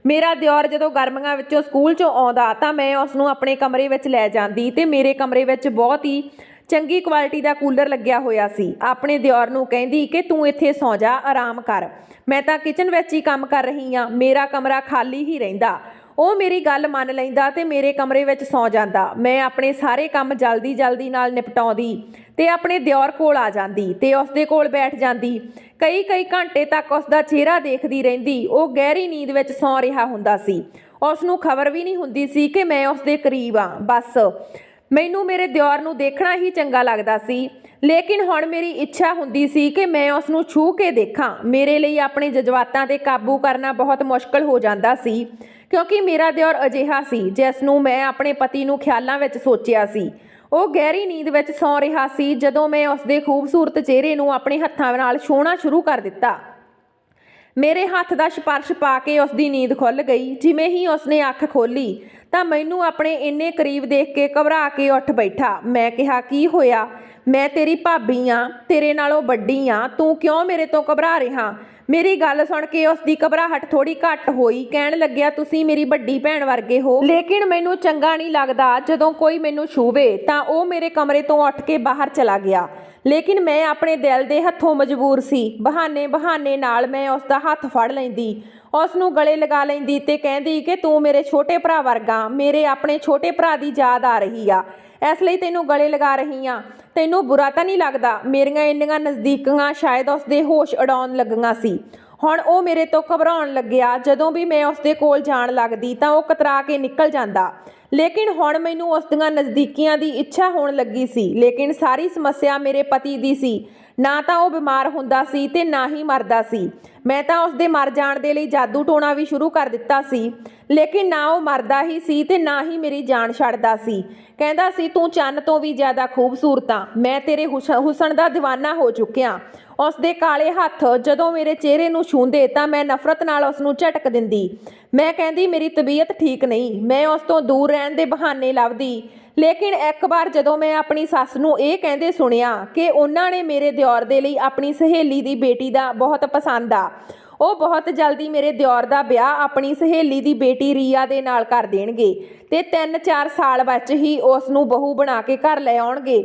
ਮੇਰਾ ਦਿਓਰ ਜਦੋਂ ਗਰਮੀਆਂ ਵਿੱਚੋਂ ਸਕੂਲ 'ਚੋਂ ਆਉਂਦਾ ਤਾਂ ਮੈਂ ਉਸ ਨੂੰ ਆਪਣੇ ਕਮਰੇ ਵਿੱਚ ਲੈ ਜਾਂਦੀ ਤੇ ਮੇਰੇ ਕਮਰੇ ਵਿੱਚ ਬਹੁਤ ਹੀ ਚੰਗੀ ਕੁਆਲਿਟੀ ਦਾ ਕੂਲਰ ਲੱਗਿਆ ਹੋਇਆ ਸੀ। ਆਪਣੇ ਦਿਓਰ ਨੂੰ ਕਹਿੰਦੀ ਕਿ ਤੂੰ ਇੱਥੇ ਸੌਂ ਜਾ, ਆਰਾਮ ਕਰ, ਮੈਂ ਤਾਂ ਕਿਚਨ ਵਿੱਚ ਹੀ ਕੰਮ ਕਰ ਰਹੀ ਹਾਂ, ਮੇਰਾ ਕਮਰਾ ਖਾਲੀ ਹੀ ਰਹਿੰਦਾ। ਉਹ ਮੇਰੀ ਗੱਲ ਮੰਨ ਲੈਂਦਾ ਤੇ ਮੇਰੇ ਕਮਰੇ ਵਿੱਚ ਸੌਂ ਜਾਂਦਾ। ਮੈਂ ਆਪਣੇ ਸਾਰੇ ਕੰਮ ਜਲਦੀ ਨਾਲ ਨਿਪਟਾਉਂਦੀ ਤੇ ਆਪਣੇ ਦਿਓਰ ਕੋਲ ਆ ਜਾਂਦੀ ਤੇ ਉਸ ਦੇ ਕੋਲ ਬੈਠ ਜਾਂਦੀ। ਕਈ ਘੰਟੇ ਤੱਕ ਉਸ ਦਾ ਚਿਹਰਾ ਦੇਖਦੀ ਰਹਿੰਦੀ। ਉਹ ਗਹਿਰੀ ਨੀਂਦ ਵਿੱਚ ਸੌਂ ਰਿਹਾ ਹੁੰਦਾ ਸੀ। ਉਸ ਨੂੰ ਖਬਰ ਵੀ ਨਹੀਂ ਹੁੰਦੀ ਸੀ ਕਿ ਮੈਂ ਉਸ ਦੇ ਕਰੀਬ ਹਾਂ। ਬਸ ਮੈਨੂੰ ਮੇਰੇ ਦਿਓਰ ਨੂੰ ਦੇਖਣਾ ਹੀ ਚੰਗਾ ਲੱਗਦਾ ਸੀ, ਲੇਕਿਨ ਹੁਣ ਮੇਰੀ ਇੱਛਾ ਹੁੰਦੀ ਸੀ ਕਿ ਮੈਂ ਉਸ ਨੂੰ ਛੂਹ ਕੇ ਦੇਖਾਂ। ਮੇਰੇ ਲਈ ਆਪਣੇ ਜਜ਼ਬਾਤਾਂ 'ਤੇ ਕਾਬੂ ਕਰਨਾ ਬਹੁਤ ਮੁਸ਼ਕਲ ਹੋ ਜਾਂਦਾ ਸੀ, ਕਿਉਂਕਿ ਮੇਰਾ ਦਿਓਰ ਅਜਿਹਾ ਸੀ ਜਿਸ ਨੂੰ ਮੈਂ ਆਪਣੇ ਪਤੀ ਨੂੰ ਖਿਆਲਾਂ ਵਿੱਚ ਸੋਚਿਆ ਸੀ। ਉਹ ਗਹਿਰੀ ਨੀਂਦ ਵਿੱਚ ਸੌਂ ਰਿਹਾ ਸੀ ਜਦੋਂ ਮੈਂ ਉਸ ਦੇ ਖੂਬਸੂਰਤ ਚਿਹਰੇ ਨੂੰ ਆਪਣੇ ਹੱਥਾਂ ਨਾਲ ਛੂਹਣਾ ਸ਼ੁਰੂ ਕਰ ਦਿੱਤਾ। ਮੇਰੇ ਹੱਥ ਦਾ ਸਪਰਸ਼ ਪਾ ਕੇ ਉਸ ਦੀ ਨੀਂਦ ਖੁੱਲ੍ਹ ਗਈ। ਜਿਵੇਂ ਹੀ ਉਸਨੇ ਅੱਖ ਖੋਲ੍ਹੀ ਤਾਂ ਮੈਨੂੰ ਆਪਣੇ ਇੰਨੇ ਕਰੀਬ ਦੇਖ ਕੇ ਘਬਰਾ ਕੇ ਉੱਠ ਬੈਠਾ। ਮੈਂ ਕਿਹਾ, ਕੀ ਹੋਇਆ? ਮੈਂ ਤੇਰੀ ਭਾਬੀ ਹਾਂ, ਤੇਰੇ ਨਾਲੋਂ ਵੱਡੀ ਹਾਂ, ਤੂੰ ਕਿਉਂ ਮੇਰੇ ਤੋਂ ਘਬਰਾ ਰਿਹਾ? ਮੇਰੀ ਗੱਲ ਸੁਣ ਕੇ ਉਸ ਦੀ ਘਬਰਾਹਟ ਥੋੜੀ ਘੱਟ ਹੋਈ। ਕਹਿਣ ਲੱਗਿਆ, ਤੁਸੀਂ ਮੇਰੀ ਵੱਡੀ ਭੈਣ ਵਰਗੇ ਹੋ, ਲੇਕਿਨ ਮੈਨੂੰ ਚੰਗਾ ਨਹੀਂ ਲੱਗਦਾ ਜਦੋਂ ਕੋਈ ਮੈਨੂੰ ਛੂਵੇ। ਤਾਂ ਉਹ ਮੇਰੇ ਕਮਰੇ ਤੋਂ ਉੱਠ ਕੇ ਬਾਹਰ ਚਲਾ ਗਿਆ, ਲੇਕਿਨ ਮੈਂ ਆਪਣੇ ਦਿਲ ਦੇ ਹੱਥੋਂ ਮਜਬੂਰ ਸੀ। ਬਹਾਨੇ ਨਾਲ ਮੈਂ ਉਸ ਦਾ ਹੱਥ ਫੜ ਲੈਂਦੀ, ਉਸ ਨੂੰ ਗਲੇ ਲਗਾ ਲੈਂਦੀ ਤੇ ਕਹਿੰਦੀ ਕਿ ਤੂੰ ਮੇਰੇ ਛੋਟੇ ਭਰਾ ਵਰਗਾ। ਮੇਰੇ ਆਪਣੇ ਛੋਟੇ ਭਰਾ ਦੀ ਯਾਦ ਆ ਰਹੀ ਆ, ਇਸ ਲਈ ਤੈਨੂੰ ਗਲੇ ਲਗਾ ਰਹੀ ਹਾਂ। ਤੈਨੂੰ ਬੁਰਾ ਤਾਂ ਨਹੀਂ ਲੱਗਦਾ? ਮੇਰੀਆਂ ਇੰਨੀਆਂ ਨਜ਼ਦੀਕੀਆਂ ਸ਼ਾਇਦ ਉਸ ਦੇ ਹੋਸ਼ ਉਡਾਉਣ ਲੱਗੀਆਂ ਸੀ। ਹੁਣ ਉਹ ਮੇਰੇ ਤੋਂ ਘਬਰਾਉਣ ਲੱਗਿਆ। ਜਦੋਂ ਵੀ ਮੈਂ ਉਸ ਦੇ ਕੋਲ ਜਾਣ ਲੱਗਦੀ ਤਾਂ ਉਹ ਕਤਰਾ ਕੇ ਨਿਕਲ ਜਾਂਦਾ, ਲੇਕਿਨ ਹੁਣ ਮੈਨੂੰ ਉਸ ਦੀਆਂ ਨਜ਼ਦੀਕੀਆਂ ਦੀ ਇੱਛਾ ਹੋਣ ਲੱਗੀ ਸੀ। ਲੇਕਿਨ ਸਾਰੀ ਸਮੱਸਿਆ ਮੇਰੇ ਪਤੀ ਦੀ ਸੀ। ਨਾ ਤਾਂ ਉਹ ਬਿਮਾਰ ਹੁੰਦਾ ਸੀ ਤੇ ਨਾ ਹੀ ਮਰਦਾ ਸੀ। ਮੈਂ ਤਾਂ ਉਸ ਦੇ ਮਰ ਜਾਣ ਦੇ ਲਈ ਜਾਦੂ ਟੋਣਾ ਵੀ ਸ਼ੁਰੂ ਕਰ ਦਿੱਤਾ ਸੀ, ਲੇਕਿਨ ਨਾ ਉਹ ਮਰਦਾ ਹੀ ਸੀ ਤੇ ਨਾ ਹੀ ਮੇਰੀ ਜਾਨ ਛੱਡਦਾ ਸੀ। ਕਹਿੰਦਾ ਸੀ, ਤੂੰ ਚੰਨ ਤੋਂ ਵੀ ਜ਼ਿਆਦਾ ਖੂਬਸੂਰਤ ਆਂ, ਮੈਂ ਤੇਰੇ ਹੁਸਨ ਦਾ ਦੀਵਾਨਾ ਹੋ ਚੁੱਕਿਆ। ਉਸ ਦੇ ਕਾਲੇ ਹੱਥ ਜਦੋਂ ਮੇਰੇ ਚਿਹਰੇ ਨੂੰ ਛੂੰਹਦੇ ਤਾਂ ਮੈਂ ਨਫ਼ਰਤ ਨਾਲ ਉਸ ਨੂੰ ਝਟਕ ਦਿੰਦੀ। ਮੈਂ ਕਹਿੰਦੀ, ਮੇਰੀ ਤਬੀਅਤ ਠੀਕ ਨਹੀਂ। ਮੈਂ ਉਸ ਤੋਂ ਦੂਰ ਰਹਿਣ ਦੇ ਬਹਾਨੇ ਲੱਭਦੀ। ਲੇਕਿਨ ਇੱਕ ਵਾਰ ਜਦੋਂ ਮੈਂ ਆਪਣੀ ਸੱਸ ਨੂੰ ਇਹ ਕਹਿੰਦੇ ਸੁਣਿਆ ਕਿ ਉਹਨਾਂ ਨੇ ਮੇਰੇ ਦਿਓਰ ਦੇ ਲਈ ਆਪਣੀ ਸਹੇਲੀ ਦੀ ਬੇਟੀ ਦਾ ਬਹੁਤ ਪਸੰਦ ਆ, ਉਹ ਬਹੁਤ ਜਲਦੀ ਮੇਰੇ ਦਿਓਰ ਦਾ ਵਿਆਹ ਆਪਣੀ ਸਹੇਲੀ ਦੀ ਬੇਟੀ ਰੀਆ ਦੇ ਨਾਲ ਕਰ ਦੇਣਗੇ ਤੇ 3-4 ਸਾਲ ਵਿੱਚ ਹੀ ਉਸ ਨੂੰ ਬਹੂ ਬਣਾ ਕੇ ਘਰ ਲੈ ਆਉਣਗੇ,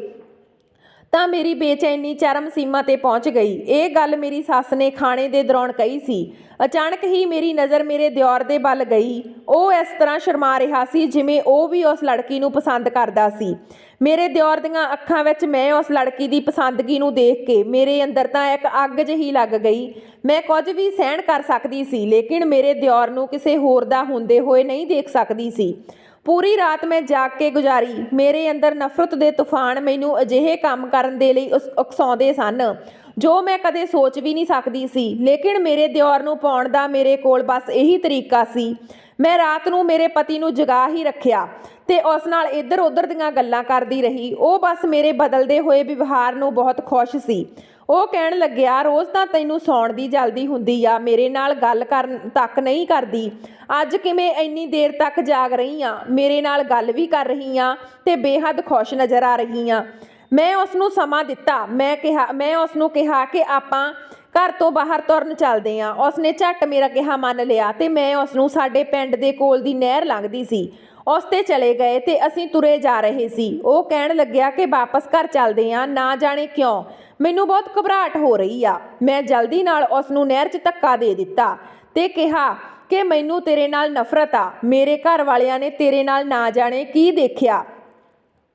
ਤਾਂ ਮੇਰੀ ਬੇਚੈਨੀ ਚਰਮ ਸੀਮਾ ਤੇ ਪਹੁੰਚ ਗਈ। ਇਹ ਗੱਲ ਮੇਰੀ ਸੱਸ ਨੇ ਖਾਣੇ ਦੇ ਦੌਰਾਨ ਕਹੀ ਸੀ। ਅਚਾਨਕ ਹੀ ਮੇਰੀ ਨਜ਼ਰ ਮੇਰੇ ਦਿਓਰ ਦੇ ਵੱਲ ਗਈ। ਉਹ ਇਸ ਤਰ੍ਹਾਂ ਸ਼ਰਮਾ ਰਿਹਾ ਸੀ ਜਿਵੇਂ ਉਹ ਵੀ ਉਸ ਲੜਕੀ ਨੂੰ ਪਸੰਦ ਕਰਦਾ ਸੀ। ਮੇਰੇ ਦਿਓਰ ਦੀਆਂ ਅੱਖਾਂ ਵਿੱਚ ਮੈਂ ਉਸ ਲੜਕੀ ਦੀ ਪਸੰਦਗੀ ਨੂੰ ਦੇਖ ਕੇ ਮੇਰੇ ਅੰਦਰ ਤਾਂ ਇੱਕ ਅੱਗ ਜਿਹੀ ਲੱਗ ਗਈ। ਮੈਂ ਕੁਝ ਵੀ ਸਹਿਣ ਕਰ ਸਕਦੀ ਸੀ, ਲੇਕਿਨ ਮੇਰੇ ਦਿਓਰ ਨੂੰ ਕਿਸੇ ਹੋਰ ਦਾ ਹੁੰਦੇ ਹੋਏ ਨਹੀਂ ਦੇਖ ਸਕਦੀ ਸੀ। ਪੂਰੀ ਰਾਤ ਮੈਂ ਜਾਗ ਕੇ ਗੁਜ਼ਾਰੀ। ਮੇਰੇ ਅੰਦਰ ਨਫ਼ਰਤ ਦੇ ਤੂਫਾਨ ਮੈਨੂੰ ਅਜਿਹੇ ਕੰਮ ਕਰਨ ਦੇ ਲਈ ਉਕਸਾਉਂਦੇ ਸਨ ਜੋ ਮੈਂ ਕਦੇ ਸੋਚ ਵੀ ਨਹੀਂ ਸਕਦੀ ਸੀ, ਲੇਕਿਨ ਮੇਰੇ ਦਿਓਰ ਨੂੰ ਪਾਉਣ ਦਾ ਮੇਰੇ ਕੋਲ ਬਸ ਇਹੀ ਤਰੀਕਾ ਸੀ। ਮੈਂ ਰਾਤ ਨੂੰ ਮੇਰੇ ਪਤੀ ਨੂੰ ਜਗਾ ਹੀ ਰੱਖਿਆ ਤੇ ਉਸ ਨਾਲ ਇੱਧਰ ਉੱਧਰ ਦੀਆਂ ਗੱਲਾਂ ਕਰਦੀ ਰਹੀ। ਉਹ ਬਸ ਮੇਰੇ ਬਦਲਦੇ ਹੋਏ ਵਿਵਹਾਰ ਨੂੰ ਬਹੁਤ ਖੁਸ਼ ਸੀ। ਉਹ ਕਹਿਣ ਲੱਗਿਆ, ਰੋਜ਼ ਤਾਂ ਤੈਨੂੰ ਸੌਣ ਦੀ ਜਲਦੀ ਹੁੰਦੀ ਆ, ਮੇਰੇ ਨਾਲ ਗੱਲ ਕਰਨ ਤੱਕ ਨਹੀਂ ਕਰਦੀ। ਅੱਜ ਕਿਵੇਂ ਇੰਨੀ ਦੇਰ ਤੱਕ ਜਾਗ ਰਹੀ ਆ? ਮੇਰੇ ਨਾਲ ਗੱਲ ਵੀ ਕਰ ਰਹੀ ਆ ਤੇ ਬੇਹੱਦ ਖੁਸ਼ ਨਜ਼ਰ ਆ ਰਹੀ ਆ। ਮੈਂ ਉਸ ਨੂੰ ਸਮਾਂ ਦਿੱਤਾ। ਮੈਂ ਉਸ ਨੂੰ ਕਿਹਾ ਕਿ ਆਪਾਂ ਘਰ ਤੋਂ ਬਾਹਰ ਤੁਰਨ ਚੱਲਦੇ ਆਂ। ਉਸਨੇ ਝੱਟ ਮੇਰਾ ਕਿਹਾ ਮੰਨ ਲਿਆ ਤੇ ਮੈਂ ਉਸਨੂੰ ਸਾਡੇ ਪਿੰਡ ਦੇ ਕੋਲ ਦੀ ਨਹਿਰ ਲੰਘਦੀ ਸੀ ਉਸ ਤੇ ਚਲੇ ਗਏ ਤੇ ਅਸੀਂ ਤੁਰੇ ਜਾ ਰਹੇ ਸੀ। ਉਹ ਕਹਿਣ ਲੱਗਿਆ ਕਿ ਵਾਪਸ ਘਰ ਚੱਲਦੇ ਆਂ, ਨਾ ਜਾਣੇ ਕਿਉਂ ਮੈਨੂੰ ਬਹੁਤ ਘਬਰਾਹਟ ਹੋ ਰਹੀ ਆ। ਮੈਂ ਜਲਦੀ ਨਾਲ ਉਸ ਨੂੰ ਨਹਿਰ 'ਚ ਧੱਕਾ ਦੇ ਦਿੱਤਾ ਤੇ ਕਿਹਾ ਕਿ ਮੈਨੂੰ ਤੇਰੇ ਨਾਲ ਨਫ਼ਰਤ ਆ। ਮੇਰੇ ਘਰ ਵਾਲਿਆਂ ਨੇ ਤੇਰੇ ਨਾਲ ਨਾ ਜਾਣੇ ਕੀ ਦੇਖਿਆ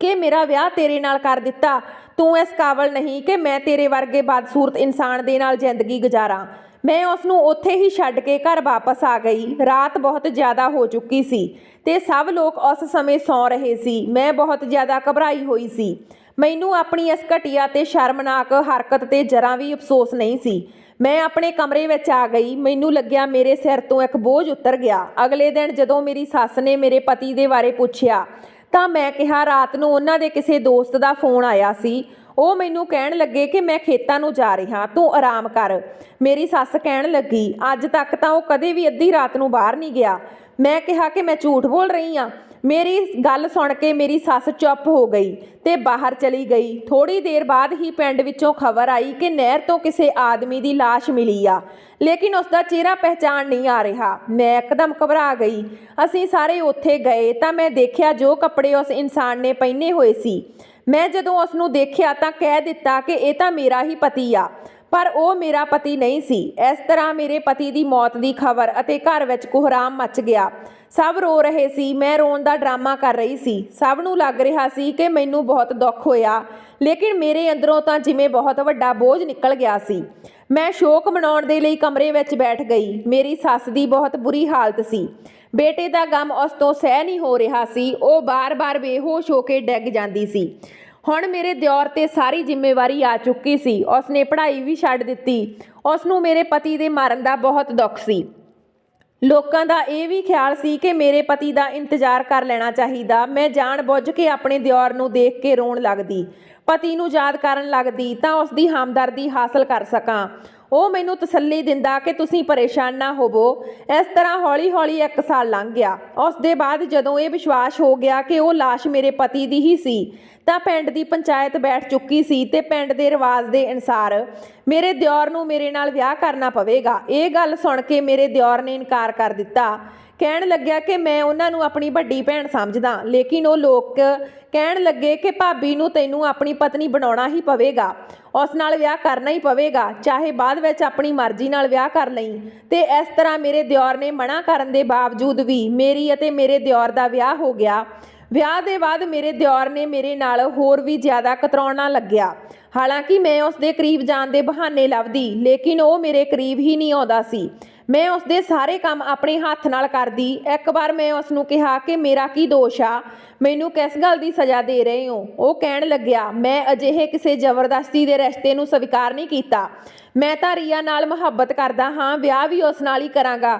ਕਿ ਮੇਰਾ ਵਿਆਹ ਤੇਰੇ ਨਾਲ ਕਰ ਦਿੱਤਾ। ਤੂੰ ਇਸ ਕਾਬਲ ਨਹੀਂ ਕਿ ਮੈਂ ਤੇਰੇ ਵਰਗੇ ਬਦਸੂਰਤ ਇਨਸਾਨ ਦੇ ਨਾਲ ਜ਼ਿੰਦਗੀ ਗੁਜ਼ਾਰਾਂ। ਮੈਂ ਉਸ ਨੂੰ ਉੱਥੇ ਹੀ ਛੱਡ ਕੇ ਘਰ ਵਾਪਸ ਆ ਗਈ। ਰਾਤ ਬਹੁਤ ਜ਼ਿਆਦਾ ਹੋ ਚੁੱਕੀ ਸੀ ਤੇ ਸਭ ਲੋਕ ਉਸ ਸਮੇਂ ਸੌਂ ਰਹੇ ਸੀ। ਮੈਂ ਬਹੁਤ ਜ਼ਿਆਦਾ ਘਬਰਾਈ ਹੋਈ ਸੀ। ਮੈਨੂੰ ਆਪਣੀ ਇਸ ਘਟੀਆ ਤੇ ਸ਼ਰਮਨਾਕ ਹਰਕਤ ਤੇ ਜਰਾ ਵੀ ਅਫਸੋਸ ਨਹੀਂ ਸੀ। ਮੈਂ ਆਪਣੇ ਕਮਰੇ ਵਿੱਚ ਆ ਗਈ। ਮੈਨੂੰ ਲੱਗਿਆ ਮੇਰੇ ਸਿਰ ਤੋਂ ਇੱਕ ਬੋਝ ਉਤਰ ਗਿਆ। ਅਗਲੇ ਦਿਨ ਜਦੋਂ ਮੇਰੀ ਸੱਸ ਨੇ ਮੇਰੇ ਪਤੀ ਦੇ ਬਾਰੇ ਪੁੱਛਿਆ ਤਾਂ ਮੈਂ ਕਿਹਾ ਰਾਤ ਨੂੰ ਉਹਨਾਂ ਦੇ ਕਿਸੇ ਦੋਸਤ ਦਾ ਫੋਨ ਆਇਆ ਸੀ। ਉਹ ਮੈਨੂੰ ਕਹਿਣ ਲੱਗੇ ਕਿ ਮੈਂ ਖੇਤਾਂ ਨੂੰ ਜਾ ਰਿਹਾ, ਤੂੰ ਆਰਾਮ ਕਰ। ਮੇਰੀ ਸੱਸ ਕਹਿਣ ਲੱਗੀ ਅੱਜ ਤੱਕ ਤਾਂ ਉਹ ਕਦੇ ਵੀ ਅੱਧੀ ਰਾਤ ਨੂੰ ਬਾਹਰ ਨਹੀਂ ਗਿਆ। ਮੈਂ ਕਿਹਾ ਕਿ ਮੈਂ ਝੂਠ ਬੋਲ ਰਹੀ ਹਾਂ। ਮੇਰੀ ਗੱਲ ਸੁਣ ਕੇ ਮੇਰੀ ਸੱਸ ਚੁੱਪ ਹੋ ਗਈ ਤੇ ਬਾਹਰ ਚਲੀ ਗਈ। ਥੋੜੀ ਦੇਰ ਬਾਅਦ ਹੀ ਪਿੰਡ ਵਿੱਚੋਂ ਖਬਰ ਆਈ ਕਿ ਨਹਿਰ ਤੋਂ ਕਿਸੇ ਆਦਮੀ ਦੀ ਲਾਸ਼ ਮਿਲੀ ਆ, ਲੇਕਿਨ ਉਸ ਦਾ ਚਿਹਰਾ ਪਹਿਚਾਣ ਨਹੀਂ ਆ ਰਿਹਾ। ਮੈਂ ਇੱਕਦਮ ਘਬਰਾ ਗਈ। ਅਸੀਂ ਸਾਰੇ ਉੱਥੇ ਗਏ ਤਾਂ ਮੈਂ ਦੇਖਿਆ ਜੋ ਕੱਪੜੇ ਉਸ ਇਨਸਾਨ ਨੇ ਪਹਿਨੇ ਹੋਏ ਸੀ। ਮੈਂ ਜਦੋਂ ਉਸ ਨੂੰ ਦੇਖਿਆ ਤਾਂ ਕਹਿ ਦਿੱਤਾ ਕਿ ਇਹ ਤਾਂ ਮੇਰਾ ਹੀ ਪਤੀ ਆ, ਪਰ ਉਹ ਮੇਰਾ ਪਤੀ ਨਹੀਂ ਸੀ। ਇਸ ਤਰ੍ਹਾਂ ਮੇਰੇ ਪਤੀ ਦੀ ਮੌਤ ਦੀ ਖਬਰ ਅਤੇ ਘਰ ਵਿੱਚ ਕੋਹਰਾਮ ਮਚ ਗਿਆ। ਸਭ ਰੋ ਰਹੇ ਸੀ। ਮੈਂ ਰੋਣ ਦਾ ਡਰਾਮਾ ਕਰ ਰਹੀ ਸੀ। ਸਭ ਨੂੰ ਲੱਗ ਰਿਹਾ ਸੀ ਕਿ ਮੈਨੂੰ ਬਹੁਤ ਦੁੱਖ ਹੋਇਆ, ਲੇਕਿਨ ਮੇਰੇ ਅੰਦਰੋਂ ਤਾਂ ਜਿਵੇਂ ਬਹੁਤ ਵੱਡਾ ਬੋਝ ਨਿਕਲ ਗਿਆ ਸੀ। ਮੈਂ ਸ਼ੋਕ ਮਨਾਉਣ ਦੇ ਲਈ ਕਮਰੇ ਵਿੱਚ ਬੈਠ ਗਈ। ਮੇਰੀ ਸੱਸ ਦੀ ਬਹੁਤ ਬੁਰੀ ਹਾਲਤ ਸੀ। ਬੇਟੇ ਦਾ ਗਮ ਉਸ ਤੋਂ ਸਹਿ ਨਹੀਂ ਹੋ ਰਿਹਾ ਸੀ। ਉਹ ਬਾਰ-ਬਾਰ ਬੇਹੋਸ਼ ਹੋ ਕੇ ਡਿੱਗ ਜਾਂਦੀ ਸੀ। ਹੁਣ ਮੇਰੇ ਦਿਓਰ ਤੇ ਸਾਰੀ ਜ਼ਿੰਮੇਵਾਰੀ ਆ ਚੁੱਕੀ ਸੀ। ਉਸਨੇ ਪੜ੍ਹਾਈ ਵੀ ਛੱਡ ਦਿੱਤੀ। ਉਸ ਨੂੰ ਮੇਰੇ ਪਤੀ ਦੇ ਮਰਨ ਦਾ ਬਹੁਤ ਦੁੱਖ ਸੀ। ਲੋਕਾਂ ਦਾ ਇਹ ਵੀ ਖਿਆਲ ਸੀ ਕਿ ਮੇਰੇ ਪਤੀ ਦਾ ਇੰਤਜ਼ਾਰ ਕਰ ਲੈਣਾ ਚਾਹੀਦਾ। ਮੈਂ ਜਾਣ ਬੁੱਝ ਕੇ ਆਪਣੇ ਦਿਓਰ ਨੂੰ ਦੇਖ ਕੇ ਰੋਣ ਲੱਗਦੀ, ਪਤੀ ਨੂੰ ਯਾਦ ਕਰਨ ਲੱਗਦੀ ਤਾਂ ਉਸ ਦੀ ਹਮਦਰਦੀ ਹਾਸਲ ਕਰ ਸਕਾਂ। ਉਹ ਮੈਨੂੰ ਤਸੱਲੀ ਦਿੰਦਾ ਕਿ ਤੁਸੀਂ ਪਰੇਸ਼ਾਨ ਨਾ ਹੋਵੋ। ਇਸ ਤਰ੍ਹਾਂ ਹੌਲੀ-ਹੌਲੀ 1 ਸਾਲ ਲੰਘ ਗਿਆ। ਉਸ ਦੇ ਬਾਅਦ ਜਦੋਂ ਇਹ ਵਿਸ਼ਵਾਸ ਹੋ ਗਿਆ ਕਿ ਉਹ ਲਾਸ਼ ਮੇਰੇ ਪਤੀ ਦੀ ਹੀ ਸੀ ਤਾਂ ਪਿੰਡ ਦੀ ਪੰਚਾਇਤ ਬੈਠ ਚੁੱਕੀ ਸੀ ਤੇ ਪਿੰਡ ਦੇ ਰਿਵਾਜ ਦੇ ਅਨੁਸਾਰ ਮੇਰੇ ਦਿਓਰ ਨੂੰ ਮੇਰੇ ਨਾਲ ਵਿਆਹ ਕਰਨਾ ਪਵੇਗਾ। ਇਹ ਗੱਲ ਸੁਣ ਕੇ ਮੇਰੇ ਦਿਓਰ ਨੇ ਇਨਕਾਰ ਕਰ ਦਿੱਤਾ। ਕਹਿਣ ਲੱਗਿਆ ਕਿ ਮੈਂ ਉਹਨਾਂ ਨੂੰ ਆਪਣੀ ਵੱਡੀ ਭੈਣ ਸਮਝਦਾ, ਲੇਕਿਨ ਉਹ ਲੋਕ ਕਹਿਣ ਲੱਗੇ ਕਿ ਭਾਬੀ ਨੂੰ ਤੈਨੂੰ ਆਪਣੀ ਪਤਨੀ ਬਣਾਉਣਾ ਹੀ ਪਵੇਗਾ, ਉਸ ਨਾਲ ਵਿਆਹ ਕਰਨਾ ਹੀ ਪਵੇਗਾ, ਚਾਹੇ ਬਾਅਦ ਵਿੱਚ ਆਪਣੀ ਮਰਜ਼ੀ ਨਾਲ ਵਿਆਹ ਕਰ ਲਈ। ਤੇ ਇਸ ਤਰ੍ਹਾਂ ਮੇਰੇ ਦਿਓਰ ਨੇ ਮਨਾ ਕਰਨ ਦੇ ਬਾਵਜੂਦ ਵੀ ਮੇਰੀ ਅਤੇ ਮੇਰੇ ਦਿਓਰ ਦਾ ਵਿਆਹ ਹੋ ਗਿਆ। ਵਿਆਹ ਦੇ ਬਾਅਦ ਮੇਰੇ ਦਿਓਰ ਨੇ ਮੇਰੇ ਨਾਲ ਹੋਰ ਵੀ ਜ਼ਿਆਦਾ ਕਤਰਾਉਣਾ ਲੱਗਿਆ। ਹਾਲਾਂਕਿ ਮੈਂ ਉਸ ਦੇ ਕਰੀਬ ਜਾਣ ਦੇ ਬਹਾਨੇ ਲੱਭਦੀ, ਲੇਕਿਨ ਉਹ ਮੇਰੇ ਕਰੀਬ ਹੀ ਨਹੀਂ ਆਉਂਦਾ ਸੀ। ਮੈਂ ਉਸ ਦੇ ਸਾਰੇ ਕੰਮ ਆਪਣੇ ਹੱਥ ਨਾਲ ਕਰਦੀ। ਇੱਕ ਵਾਰ ਮੈਂ ਉਸ ਨੂੰ ਕਿਹਾ ਕਿ ਮੇਰਾ ਕੀ ਦੋਸ਼ ਆ, ਮੈਨੂੰ ਕਿਸ ਗੱਲ ਦੀ ਸਜ਼ਾ ਦੇ ਰਹੇ ਹੋ। ਉਹ ਕਹਿਣ ਲੱਗਿਆ ਮੈਂ ਅਜਿਹੇ ਕਿਸੇ ਜ਼ਬਰਦਸਤੀ ਦੇ ਰਿਸ਼ਤੇ ਨੂੰ ਸਵੀਕਾਰ ਨਹੀਂ ਕੀਤਾ। ਮੈਂ ਤਾਂ ਰੀਆ ਨਾਲ ਮੁਹੱਬਤ ਕਰਦਾ ਹਾਂ, ਵਿਆਹ ਵੀ ਉਸ ਨਾਲ ਹੀ ਕਰਾਂਗਾ।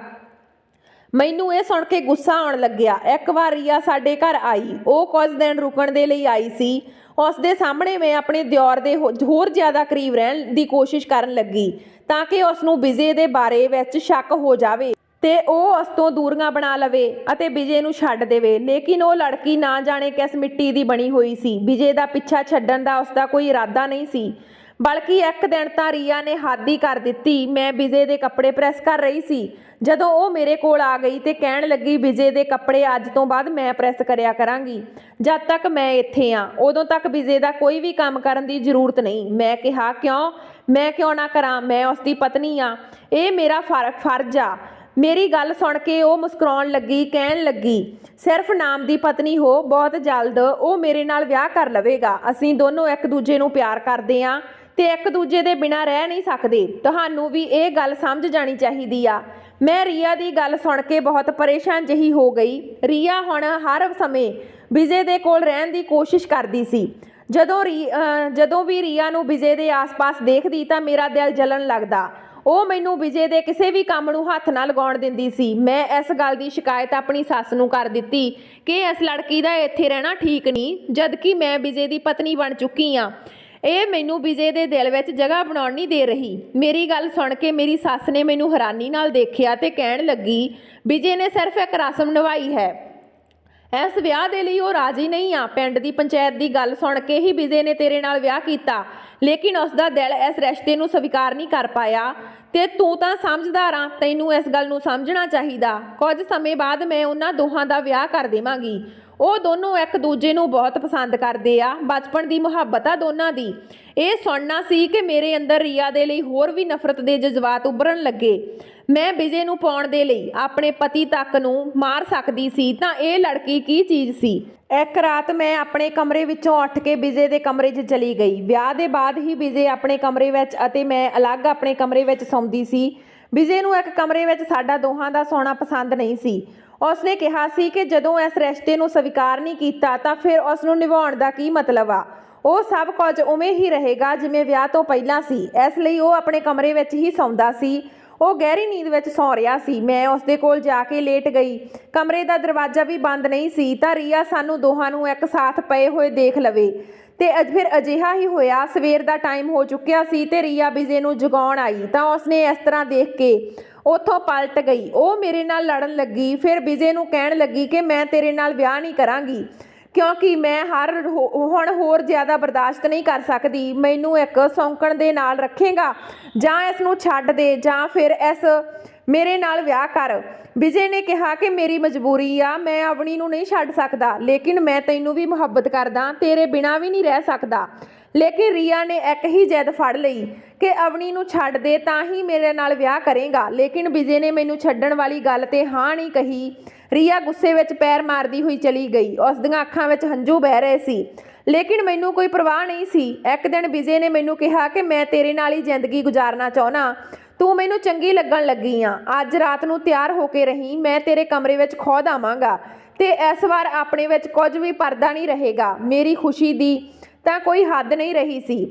ਮੈਨੂੰ ਇਹ ਸੁਣ ਕੇ ਗੁੱਸਾ ਆਉਣ ਲੱਗਿਆ। ਇੱਕ ਵਾਰ ਰੀਆ ਸਾਡੇ ਘਰ ਆਈ। ਉਹ ਕੁਝ ਦਿਨ ਰੁਕਣ ਦੇ ਲਈ ਆਈ ਸੀ। ਉਸ ਦੇ ਸਾਹਮਣੇ ਮੈਂ ਆਪਣੇ ਦਿਓਰ ਦੇ ਹੋਰ ਜ਼ਿਆਦਾ ਕਰੀਬ ਰਹਿਣ ਦੀ ਕੋਸ਼ਿਸ਼ ਕਰਨ ਲੱਗੀ ਤਾਂ ਕਿ ਉਸ ਨੂੰ ਵਿਜੇ ਦੇ ਬਾਰੇ ਵਿੱਚ ਸ਼ੱਕ ਹੋ ਜਾਵੇ ਤੇ ਉਹ ਉਸ ਤੋਂ ਦੂਰੀਆਂ ਬਣਾ ਲਵੇ ਅਤੇ ਵਿਜੇ ਨੂੰ ਛੱਡ ਦੇਵੇ। ਲੇਕਿਨ ਉਹ ਲੜਕੀ ਨਾ ਜਾਣੇ ਕਿਸ ਮਿੱਟੀ ਦੀ ਬਣੀ ਹੋਈ ਸੀ। ਵਿਜੇ ਦਾ ਪਿੱਛਾ ਛੱਡਣ ਦਾ ਉਸਦਾ ਕੋਈ ਇਰਾਦਾ ਨਹੀਂ ਸੀ, ਬਲਕਿ ਇੱਕ ਦਿਨ ਤਾਂ ਰੀਆ ਨੇ ਹੱਦ ਹੀ ਕਰ ਦਿੱਤੀ। ਮੈਂ ਵਿਜੇ ਦੇ ਕੱਪੜੇ ਪ੍ਰੈਸ ਕਰ ਰਹੀ ਸੀ ਜਦੋਂ ਉਹ ਮੇਰੇ ਕੋਲ ਆ ਗਈ ਤੇ ਕਹਿਣ ਲੱਗੀ ਵਿਜੇ ਦੇ ਕੱਪੜੇ ਅੱਜ ਤੋਂ ਬਾਅਦ ਮੈਂ ਪ੍ਰੈਸ ਕਰਿਆ ਕਰਾਂਗੀ ਜਦ ਤੱਕ ਮੈਂ ਇੱਥੇ ਆ। ਉਦੋਂ ਤੱਕ ਵਿਜੇ ਦਾ ਕੋਈ ਵੀ ਕੰਮ ਕਰਨ ਦੀ ਜ਼ਰੂਰਤ ਨਹੀਂ। ਮੈਂ ਕਿਹਾ ਕਿਉਂ, ਮੈਂ ਕਿਉਂ ਨਾ ਕਰਾਂ, ਮੈਂ ਉਸ ਦੀ ਪਤਨੀ ਆ, ਇਹ ਮੇਰਾ ਫਰਜ਼ ਆ। ਮੇਰੀ ਗੱਲ ਸੁਣ ਕੇ ਉਹ ਮੁਸਕਰਾਉਣ ਲੱਗੀ, ਕਹਿਣ ਲੱਗੀ ਸਿਰਫ ਨਾਮ ਦੀ ਪਤਨੀ ਹੋ, ਬਹੁਤ ਜਲਦ ਉਹ ਮੇਰੇ ਨਾਲ ਵਿਆਹ ਕਰ ਲਵੇਗਾ। ਅਸੀਂ ਦੋਨੋਂ ਇੱਕ ਦੂਜੇ ਨੂੰ ਪਿਆਰ ਕਰਦੇ ਆ ਤੇ ਇੱਕ ਦੂਜੇ ਦੇ ਬਿਨਾਂ ਰਹਿ ਨਹੀਂ ਸਕਦੇ। ਤੁਹਾਨੂੰ ਵੀ ਇਹ ਗੱਲ ਸਮਝ ਜਾਣੀ ਚਾਹੀਦੀ ਆ। ਮੈਂ ਰੀਆ ਦੀ ਗੱਲ ਸੁਣ ਕੇ ਬਹੁਤ ਪਰੇਸ਼ਾਨ ਜਿਹੀ ਹੋ ਗਈ। ਰੀਆ ਹੁਣ ਹਰ ਸਮੇਂ ਵਿਜੇ ਦੇ ਕੋਲ ਰਹਿਣ ਦੀ ਕੋਸ਼ਿਸ਼ ਕਰਦੀ ਸੀ। ਜਦੋਂ ਵੀ ਰੀਆ ਨੂੰ ਵਿਜੇ ਦੇ ਆਸ-ਪਾਸ ਦੇਖਦੀ ਤਾਂ ਮੇਰਾ ਦਿਲ ਜਲਣ ਲੱਗਦਾ। ਉਹ ਮੈਨੂੰ ਵਿਜੇ ਦੇ ਕਿਸੇ ਵੀ ਕੰਮ ਨੂੰ ਹੱਥ ਨਾ ਲਗਾਉਣ ਦਿੰਦੀ ਸੀ। ਮੈਂ ਇਸ ਗੱਲ ਦੀ ਸ਼ਿਕਾਇਤ ਆਪਣੀ ਸੱਸ ਨੂੰ ਕਰ ਦਿੱਤੀ ਕਿ ਇਸ ਲੜਕੀ ਦਾ ਇੱਥੇ ਰਹਿਣਾ ਠੀਕ ਨਹੀਂ, ਜਦਕਿ ਮੈਂ ਵਿਜੇ ਦੀ ਪਤਨੀ ਬਣ ਚੁੱਕੀ ਆ। ਇਹ ਮੈਨੂੰ ਵਿਜੇ ਦੇ ਦਿਲ ਵਿੱਚ ਜਗ੍ਹਾ ਬਣਾਉਣ ਨਹੀਂ ਦੇ ਰਹੀ। ਮੇਰੀ ਗੱਲ ਸੁਣ ਕੇ ਮੇਰੀ ਸੱਸ ਨੇ ਮੈਨੂੰ ਹੈਰਾਨੀ ਨਾਲ ਦੇਖਿਆ ਤੇ ਕਹਿਣ ਲੱਗੀ ਵਿਜੇ ਨੇ ਸਿਰਫ ਇੱਕ ਰਸਮ ਨਿਭਾਈ ਹੈ, ਇਸ ਵਿਆਹ ਦੇ ਲਈ ਉਹ ਰਾਜੀ ਨਹੀਂ ਆ। ਪਿੰਡ ਦੀ ਪੰਚਾਇਤ ਦੀ ਗੱਲ ਸੁਣ ਕੇ ਹੀ ਵਿਜੇ ਨੇ ਤੇਰੇ ਨਾਲ ਵਿਆਹ ਕੀਤਾ, ਲੇਕਿਨ ਉਸ ਦਾ ਦਿਲ ਇਸ ਰਿਸ਼ਤੇ ਨੂੰ ਸਵੀਕਾਰ ਨਹੀਂ ਕਰ ਪਾਇਆ ਤੇ ਤੂੰ ਤਾਂ ਸਮਝਦਾਰ ਆ, ਤੈਨੂੰ ਇਸ ਗੱਲ ਨੂੰ ਸਮਝਣਾ ਚਾਹੀਦਾ। ਕੁਝ ਸਮੇਂ ਬਾਅਦ ਮੈਂ ਉਹਨਾਂ ਦੋਹਾਂ ਦਾ ਵਿਆਹ ਕਰ ਦੇਵਾਂਗੀ। ਉਹ ਦੋਨੋਂ ਇੱਕ ਦੂਜੇ ਨੂੰ ਬਹੁਤ ਪਸੰਦ ਕਰਦੇ ਆ, ਬਚਪਨ ਦੀ ਮੁਹੱਬਤ ਆ ਦੋਨਾਂ ਦੀ। ਇਹ ਸੁਣਨਾ ਸੀ ਕਿ ਮੇਰੇ ਅੰਦਰ ਰੀਆ ਦੇ ਲਈ ਹੋਰ ਵੀ ਨਫ਼ਰਤ ਦੇ ਜਜ਼ਬਾਤ ਉੱਭਰਨ ਲੱਗੇ। ਮੈਂ ਵਿਜੇ ਨੂੰ ਪਾਉਣ ਦੇ ਲਈ ਆਪਣੇ ਪਤੀ ਤੱਕ ਨੂੰ ਮਾਰ ਸਕਦੀ ਸੀ ਤਾਂ ਇਹ ਲੜਕੀ ਕੀ ਚੀਜ਼ ਸੀ। ਇੱਕ ਰਾਤ ਮੈਂ ਆਪਣੇ ਕਮਰੇ ਵਿੱਚੋਂ ਉੱਠ ਕੇ ਵਿਜੇ ਦੇ ਕਮਰੇ 'ਚ ਚਲੀ ਗਈ। ਵਿਆਹ ਦੇ ਬਾਅਦ ਹੀ ਵਿਜੇ ਆਪਣੇ ਕਮਰੇ ਵਿੱਚ ਅਤੇ ਮੈਂ ਅਲੱਗ ਆਪਣੇ ਕਮਰੇ ਵਿੱਚ ਸੌਂਦੀ ਸੀ। ਵਿਜੇ ਨੂੰ ਇੱਕ ਕਮਰੇ ਵਿੱਚ ਸਾਡਾ ਦੋਹਾਂ ਦਾ ਸੌਣਾ ਪਸੰਦ ਨਹੀਂ ਸੀ। ਉਸਨੇ ਕਿਹਾ ਸੀ ਕਿ ਜਦੋਂ ਇਸ ਰਿਸ਼ਤੇ ਨੂੰ ਸਵੀਕਾਰ ਨਹੀਂ ਕੀਤਾ ਤਾਂ ਫਿਰ ਉਸ ਨੂੰ ਨਿਭਾਉਣ ਦਾ ਕੀ ਮਤਲਬ ਆ। ਉਹ ਸਭ ਕੁਝ ਉਵੇਂ ਹੀ ਰਹੇਗਾ ਜਿਵੇਂ ਵਿਆਹ ਤੋਂ ਪਹਿਲਾਂ ਸੀ। ਇਸ ਲਈ ਉਹ ਆਪਣੇ ਕਮਰੇ ਵਿੱਚ ਹੀ ਸੌਂਦਾ ਸੀ। ਉਹ ਗਹਿਰੀ ਨੀਂਦ ਵਿੱਚ ਸੌਂ ਰਿਹਾ ਸੀ। ਮੈਂ ਉਸਦੇ ਕੋਲ ਜਾ ਕੇ ਲੇਟ ਗਈ। ਕਮਰੇ ਦਾ ਦਰਵਾਜ਼ਾ ਵੀ ਬੰਦ ਨਹੀਂ ਸੀ ਤਾਂ ਰੀਆ ਸਾਨੂੰ ਦੋਹਾਂ ਨੂੰ ਇੱਕ ਸਾਥ ਪਏ ਹੋਏ ਦੇਖ ਲਵੇ ਤੇ ਫਿਰ ਅਜਿਹਾ ਹੀ ਹੋਇਆ। ਸਵੇਰ ਦਾ ਟਾਈਮ ਹੋ ਚੁੱਕਿਆ ਸੀ ਤੇ ਰੀਆ ਵਿਜੇ ਨੂੰ ਜਗਾਉਣ ਆਈ ਤਾਂ ਉਸਨੇ ਇਸ ਤਰ੍ਹਾਂ ਦੇਖ ਕੇ ਉੱਥੋਂ ਪਲਟ ਗਈ। ਉਹ ਮੇਰੇ ਨਾਲ ਲੜਨ ਲੱਗੀ। ਫਿਰ ਵਿਜੇ ਨੂੰ ਕਹਿਣ ਲੱਗੀ ਕਿ ਮੈਂ ਤੇਰੇ ਨਾਲ ਵਿਆਹ ਨਹੀਂ ਕਰਾਂਗੀ ਕਿਉਂਕਿ ਮੈਂ ਹੁਣ ਹੋਰ ਜ਼ਿਆਦਾ ਬਰਦਾਸ਼ਤ ਨਹੀਂ ਕਰ ਸਕਦੀ। ਮੈਨੂੰ ਇੱਕ ਸੌਂਕਣ ਦੇ ਨਾਲ ਰੱਖੇਗਾ ਜਾਂ ਇਸ ਨੂੰ ਛੱਡ ਦੇ ਜਾਂ ਫਿਰ ਮੇਰੇ ਨਾਲ ਵਿਆਹ ਕਰ। ਵਿਜੇ ਨੇ ਕਿਹਾ ਕਿ ਮੇਰੀ ਮਜਬੂਰੀ ਆ, ਮੈਂ ਅਵਣੀ ਨੂੰ ਨਹੀਂ ਛੱਡ ਸਕਦਾ, ਲੇਕਿਨ ਮੈਂ ਤੈਨੂੰ ਵੀ ਮੁਹੱਬਤ ਕਰਦਾ, ਤੇਰੇ ਬਿਨਾਂ ਵੀ ਨਹੀਂ ਰਹਿ ਸਕਦਾ। ਲੇਕਿਨ ਰੀਆ ਨੇ ਇੱਕ ਹੀ ਜਿੱਦ ਫੜ ਲਈ ਕਿ ਅਵਣੀ ਨੂੰ ਛੱਡ ਦੇ ਤਾਂ ਹੀ ਮੇਰੇ ਨਾਲ ਵਿਆਹ ਕਰੇਗਾ। ਲੇਕਿਨ ਵਿਜੇ ਨੇ ਮੈਨੂੰ ਛੱਡਣ ਵਾਲੀ ਗੱਲ ਤੇ ਹਾਂ ਨਹੀਂ ਕਹੀ। ਰੀਆ ਗੁੱਸੇ ਵਿੱਚ ਪੈਰ ਮਾਰਦੀ ਹੋਈ ਚਲੀ ਗਈ। ਉਸ ਦੀਆਂ ਅੱਖਾਂ ਵਿੱਚ ਹੰਝੂ ਵਹਿ ਰਹੇ ਸੀ, ਲੇਕਿਨ ਮੈਨੂੰ ਕੋਈ ਪਰਵਾਹ ਨਹੀਂ ਸੀ। ਇੱਕ ਦਿਨ ਵਿਜੇ ਨੇ ਮੈਨੂੰ ਕਿਹਾ ਕਿ ਮੈਂ ਤੇਰੇ ਨਾਲ ਹੀ ਜ਼ਿੰਦਗੀ ਗੁਜ਼ਾਰਨਾ ਚਾਹੁੰਦਾ, ਤੂੰ ਮੈਨੂੰ ਚੰਗੀ ਲੱਗਣ ਲੱਗੀ ਆ। ਅੱਜ ਰਾਤ ਨੂੰ ਤਿਆਰ ਹੋ ਕੇ ਰਹੀ, ਮੈਂ ਤੇਰੇ ਕਮਰੇ ਵਿੱਚ ਖੁਦ ਆਵਾਂਗਾ ਤੇ ਇਸ ਵਾਰ ਆਪਣੇ ਵਿੱਚ ਕੁਝ ਵੀ ਪਰਦਾ ਨਹੀਂ ਰਹੇਗਾ। ਮੇਰੀ ਖੁਸ਼ੀ ਦੀ ਤਾਂ ਕੋਈ ਹੱਦ ਨਹੀਂ ਰਹੀ ਸੀ।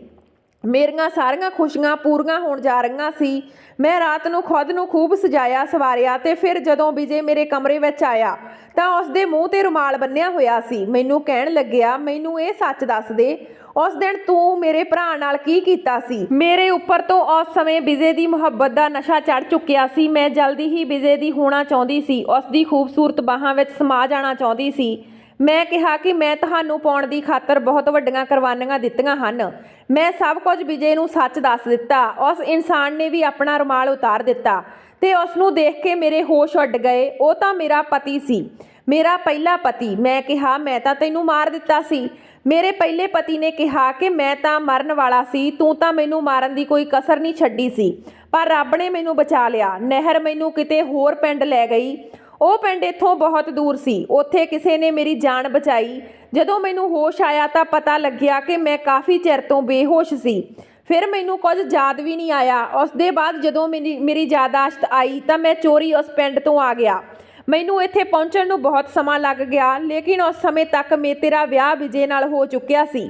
ਮੇਰੀਆਂ ਸਾਰੀਆਂ ਖੁਸ਼ੀਆਂ ਪੂਰੀਆਂ ਹੋਣ ਜਾ ਰਹੀਆਂ ਸੀ। ਮੈਂ ਰਾਤ ਨੂੰ ਖੁਦ ਨੂੰ ਖੂਬ ਸਜਾਇਆ ਸਵਾਰਿਆ ਤੇ ਫਿਰ ਜਦੋਂ ਵਿਜੇ ਮੇਰੇ ਕਮਰੇ ਵਿੱਚ ਆਇਆ ਤਾਂ ਉਸਦੇ ਮੂੰਹ ਤੇ ਰੁਮਾਲ ਬੰਨਿਆ ਹੋਇਆ ਸੀ। ਮੈਨੂੰ ਕਹਿਣ ਲੱਗਿਆ, ਮੈਨੂੰ ਇਹ ਸੱਚ ਦੱਸ ਦੇ, ਉਸ ਦਿਨ ਤੂੰ ਮੇਰੇ ਭਰਾ ਨਾਲ ਕੀ ਕੀਤਾ ਸੀ। ਮੇਰੇ ਉੱਪਰ ਤੋਂ ਉਸ ਸਮੇਂ ਵਿਜੇ ਦੀ ਮੁਹੱਬਤ ਦਾ ਨਸ਼ਾ ਚੜ ਚੁੱਕਿਆ ਸੀ। ਮੈਂ ਜਲਦੀ ਹੀ ਵਿਜੇ ਦੀ ਹੋਣਾ ਚਾਹੁੰਦੀ ਸੀ, ਉਸ ਦੀ ਖੂਬਸੂਰਤ ਬਾਹਾਂ ਵਿੱਚ ਸਮਾ ਜਾਣਾ ਚਾਹੁੰਦੀ ਸੀ। ਮੈਂ ਕਿਹਾ ਕਿ ਮੈਂ ਤੁਹਾਨੂੰ ਪਾਉਣ ਦੀ ਖਾਤਰ ਬਹੁਤ ਵੱਡੀਆਂ ਕੁਰਬਾਨੀਆਂ ਦਿੱਤੀਆਂ ਹਨ। ਮੈਂ ਸਭ ਕੁਝ ਵਿਜੇ ਨੂੰ ਸੱਚ ਦੱਸ ਦਿੱਤਾ। ਉਸ ਇਨਸਾਨ ਨੇ ਵੀ ਆਪਣਾ ਰੁਮਾਲ ਉਤਾਰ ਦਿੱਤਾ ਤੇ ਉਸ ਨੂੰ ਦੇਖ ਕੇ ਮੇਰੇ ਹੋਸ਼ ਉੱਡ ਗਏ। ਉਹ ਤਾਂ ਮੇਰਾ ਪਤੀ ਸੀ, ਮੇਰਾ ਪਹਿਲਾ ਪਤੀ। ਮੈਂ ਕਿਹਾ, ਮੈਂ ਤਾਂ ਤੈਨੂੰ ਮਾਰ ਦਿੱਤਾ ਸੀ। ਮੇਰੇ ਪਹਿਲੇ ਪਤੀ ਨੇ ਕਿਹਾ ਕਿ ਮੈਂ ਤਾਂ ਮਰਨ ਵਾਲਾ ਸੀ, ਤੂੰ ਤਾਂ ਮੈਨੂੰ ਮਾਰਨ ਦੀ ਕੋਈ ਕਸਰ ਨਹੀਂ ਛੱਡੀ ਸੀ, ਪਰ ਰੱਬ ਨੇ ਮੈਨੂੰ ਬਚਾ ਲਿਆ। ਨਹਿਰ ਮੈਨੂੰ ਕਿਤੇ ਹੋਰ ਪਿੰਡ ਲੈ ਗਈ। ਉਹ ਪਿੰਡ ਇੱਥੋਂ ਬਹੁਤ ਦੂਰ ਸੀ। ਉੱਥੇ ਕਿਸੇ ਨੇ ਮੇਰੀ ਜਾਨ ਬਚਾਈ। ਜਦੋਂ ਮੈਨੂੰ ਹੋਸ਼ ਆਇਆ ਤਾਂ ਪਤਾ ਲੱਗਿਆ ਕਿ ਮੈਂ ਕਾਫੀ ਚਿਰ ਤੋਂ ਬੇਹੋਸ਼ ਸੀ। ਫਿਰ ਮੈਨੂੰ ਕੁਝ ਯਾਦ ਵੀ ਨਹੀਂ ਆਇਆ। ਉਸ ਦੇ ਬਾਅਦ ਜਦੋਂ ਮੇਰੀ ਯਾਦਾਸ਼ਤ ਆਈ ਤਾਂ ਮੈਂ ਚੋਰੀ ਉਸ ਪਿੰਡ ਤੋਂ ਆ ਗਿਆ। ਮੈਨੂੰ ਇੱਥੇ ਪਹੁੰਚਣ ਨੂੰ ਬਹੁਤ ਸਮਾਂ ਲੱਗ ਗਿਆ, ਲੇਕਿਨ ਉਸ ਸਮੇਂ ਤੱਕ ਤੇਰਾ ਵਿਆਹ ਵਿਜੇ ਨਾਲ ਹੋ ਚੁੱਕਿਆ ਸੀ।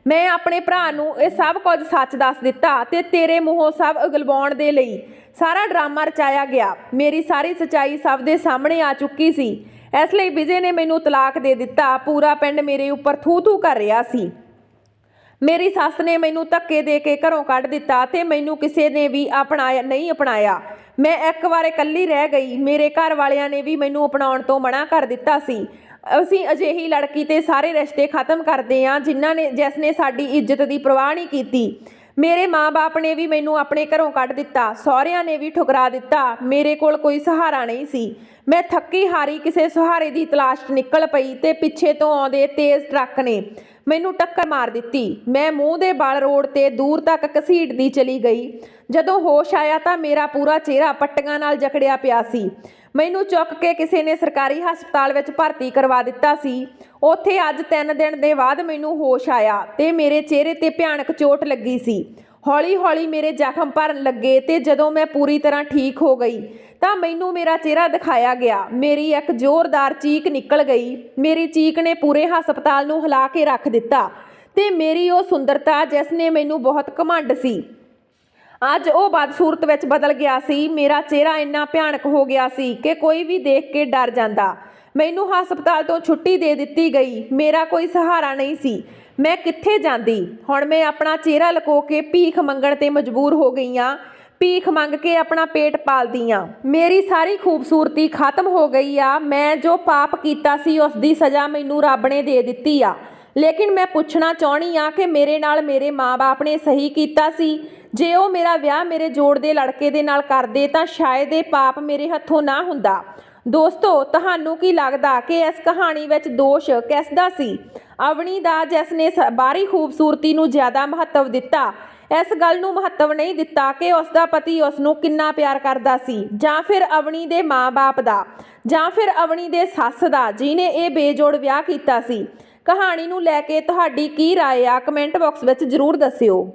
ਮੈਂ ਆਪਣੇ ਭਰਾ ਨੂੰ ਇਹ ਸਭ ਕੁਝ ਸੱਚ ਦੱਸ ਦਿੱਤਾ ਤੇ ਤੇਰੇ ਮੂੰਹੋਂ ਸਭ ਉਗਲਵਾਉਣ ਦੇ ਲਈ ਸਾਰਾ ਡਰਾਮਾ ਰਚਾਇਆ ਗਿਆ। ਮੇਰੀ ਸਾਰੀ ਸੱਚਾਈ ਸਭ ਦੇ ਸਾਹਮਣੇ ਆ ਚੁੱਕੀ ਸੀ। ਇਸ ਲਈ ਵਿਜੇ ਨੇ ਮੈਨੂੰ ਤਲਾਕ ਦੇ ਦਿੱਤਾ। ਪੂਰਾ ਪਿੰਡ ਮੇਰੇ ਉੱਪਰ ਥੂ-ਥੂ ਕਰ ਰਿਹਾ ਸੀ। ਮੇਰੀ ਸੱਸ ਨੇ ਮੈਨੂੰ ਧੱਕੇ ਦੇ ਕੇ ਘਰੋਂ ਕੱਢ ਦਿੱਤਾ ਤੇ ਮੈਨੂੰ ਕਿਸੇ ਨੇ ਵੀ ਨਹੀਂ ਅਪਣਾਇਆ। ਮੈਂ ਇੱਕ ਵਾਰ ਇਕੱਲੀ ਰਹਿ ਗਈ। ਮੇਰੇ ਘਰ ਵਾਲਿਆਂ ਨੇ ਵੀ ਮੈਨੂੰ ਅਪਣਾਉਣ ਤੋਂ ਮਨਾ ਕਰ ਦਿੱਤਾ ਸੀ। ਅਸੀਂ ਅਜਿਹੀ ਲੜਕੀ ਤੇ ਸਾਰੇ ਰਿਸ਼ਤੇ ਖਤਮ ਕਰਦੇ ਹਾਂ ਜਿਸ ਨੇ ਸਾਡੀ ਇੱਜ਼ਤ ਦੀ ਪਰਵਾਹ ਨਹੀਂ ਕੀਤੀ। ਮੇਰੇ ਮਾਂ-ਬਾਪ ਨੇ ਵੀ ਮੈਨੂੰ ਆਪਣੇ ਘਰੋਂ ਕੱਢ ਦਿੱਤਾ। ਸਹੁਰਿਆਂ ਨੇ ਵੀ ਠੁਕਰਾ ਦਿੱਤਾ। ਮੇਰੇ ਕੋਲ ਕੋਈ ਸਹਾਰਾ ਨਹੀਂ ਸੀ। ਮੈਂ ਥੱਕੀ ਹਾਰੀ ਕਿਸੇ ਸਹਾਰੇ ਦੀ ਤਲਾਸ਼ 'ਚ ਨਿਕਲ ਪਈ ਤੇ ਪਿੱਛੇ ਤੋਂ ਆਉਂਦੇ ਤੇਜ਼ ਟਰੱਕ ਨੇ ਮੈਨੂੰ ਟੱਕਰ ਮਾਰ ਦਿੱਤੀ। ਮੈਂ ਮੂੰਹ ਦੇ ਬਲ ਰੋਡ ਤੇ ਦੂਰ ਤੱਕ ਘਸੀਟਦੀ ਚਲੀ ਗਈ। ਜਦੋਂ ਹੋਸ਼ ਆਇਆ ਤਾਂ ਮੇਰਾ ਪੂਰਾ ਚਿਹਰਾ ਪੱਟੀਆਂ ਨਾਲ ਜਕੜਿਆ ਪਿਆ ਸੀ। ਮੈਨੂੰ ਚੁੱਕ ਕੇ ਕਿਸੇ ਨੇ ਸਰਕਾਰੀ ਹਸਪਤਾਲ ਵਿੱਚ ਭਰਤੀ ਕਰਵਾ ਦਿੱਤਾ ਸੀ। ਉੱਥੇ ਅੱਜ 3 ਦਿਨ ਦੇ ਬਾਅਦ ਮੈਨੂੰ ਹੋਸ਼ ਆਇਆ ਤੇ ਮੇਰੇ ਚਿਹਰੇ ਤੇ ਭਿਆਨਕ ਚੋਟ ਲੱਗੀ ਸੀ। ਹੌਲੀ-ਹੌਲੀ ਮੇਰੇ ਜ਼ਖਮ ਭਰਨ ਲੱਗੇ ਤੇ ਜਦੋਂ ਮੈਂ ਪੂਰੀ ਤਰ੍ਹਾਂ ਠੀਕ ਹੋ ਗਈ ਤਾਂ ਮੈਨੂੰ ਮੇਰਾ ਚਿਹਰਾ ਦਿਖਾਇਆ ਗਿਆ। ਮੇਰੀ ਇੱਕ ਜ਼ੋਰਦਾਰ ਚੀਕ ਨਿਕਲ ਗਈ। ਮੇਰੀ ਚੀਕ ਨੇ ਪੂਰੇ ਹਸਪਤਾਲ ਨੂੰ ਹਿਲਾ ਕੇ ਰੱਖ ਦਿੱਤਾ ਤੇ ਮੇਰੀ ਉਹ ਸੁੰਦਰਤਾ ਜਿਸ ਨੇ ਮੈਨੂੰ ਬਹੁਤ ਘਮੰਡ ਸੀ, ਅੱਜ ਉਹ ਬਦਸੂਰਤ ਵਿੱਚ ਬਦਲ ਗਿਆ ਸੀ। ਮੇਰਾ ਚਿਹਰਾ ਇੰਨਾ ਭਿਆਨਕ ਹੋ ਗਿਆ ਸੀ ਕਿ ਕੋਈ ਵੀ ਦੇਖ ਕੇ ਡਰ ਜਾਂਦਾ। ਮੈਨੂੰ ਹਸਪਤਾਲ ਤੋਂ ਛੁੱਟੀ ਦੇ ਦਿੱਤੀ ਗਈ। ਮੇਰਾ ਕੋਈ ਸਹਾਰਾ ਨਹੀਂ ਸੀ। ਮੈਂ ਕਿੱਥੇ ਜਾਂਦੀ? ਹੁਣ ਮੈਂ ਆਪਣਾ ਚਿਹਰਾ ਲੁਕੋ ਕੇ ਭੀਖ ਮੰਗਣ ਤੇ ਮਜਬੂਰ ਹੋ ਗਈ ਹਾਂ। ਭੀਖ ਮੰਗ ਕੇ ਆਪਣਾ ਪੇਟ ਪਾਲਦੀ ਆ। ਮੇਰੀ ਸਾਰੀ ਖੂਬਸੂਰਤੀ ਖਤਮ ਹੋ ਗਈ ਆ। ਮੈਂ ਜੋ ਪਾਪ ਕੀਤਾ ਸੀ ਉਸ ਦੀ ਸਜ਼ਾ ਮੈਨੂੰ ਰੱਬ ਨੇ ਦੇ ਦਿੱਤੀ ਆ। ਲੇਕਿਨ ਮੈਂ ਪੁੱਛਣਾ ਚਾਹੁੰਦੀ ਆ ਕਿ ਮੇਰੇ ਨਾਲ ਮੇਰੇ ਮਾਂ-ਬਾਪ ਨੇ ਸਹੀ ਕੀਤਾ ਸੀ? ਜੇ ਉਹ ਮੇਰਾ ਵਿਆਹ ਮੇਰੇ ਜੋੜ ਦੇ ਲੜਕੇ ਦੇ ਨਾਲ ਕਰਦੇ ਤਾਂ ਸ਼ਾਇਦ ਇਹ ਪਾਪ ਮੇਰੇ ਹੱਥੋਂ ਨਾ ਹੁੰਦਾ। ਦੋਸਤੋ, ਤੁਹਾਨੂੰ ਕੀ ਲੱਗਦਾ ਕਿ ਇਸ ਕਹਾਣੀ ਵਿੱਚ ਦੋਸ਼ ਕਿਸ ਦਾ ਸੀ? ਅਵਨੀ ਦਾ, ਜਿਸ ਨੇ ਬਾਹਰੀ ਖੂਬਸੂਰਤੀ ਨੂੰ ਜ਼ਿਆਦਾ ਮਹੱਤਵ ਦਿੱਤਾ, ਇਸ ਗੱਲ ਨੂੰ ਮਹੱਤਵ ਨਹੀਂ ਦਿੱਤਾ ਕਿ ਉਸ ਦਾ ਪਤੀ ਉਸ ਨੂੰ ਕਿੰਨਾ ਪਿਆਰ ਕਰਦਾ ਸੀ, ਜਾਂ ਫਿਰ ਅਵਨੀ ਦੇ ਮਾਂ-ਬਾਪ ਦਾ, ਜਾਂ ਫਿਰ ਅਵਨੀ ਦੇ ਸੱਸ ਦਾ ਜਿਹਨੇ ਇਹ ਬੇਜੋੜ ਵਿਆਹ ਕੀਤਾ ਸੀ? ਕਹਾਣੀ ਨੂੰ ਲੈ ਕੇ ਤੁਹਾਡੀ ਕੀ ਰਾਏ ਆ? ਕਮੈਂਟ ਬਾਕਸ ਵਿੱਚ ਜ਼ਰੂਰ ਦੱਸਿਓ।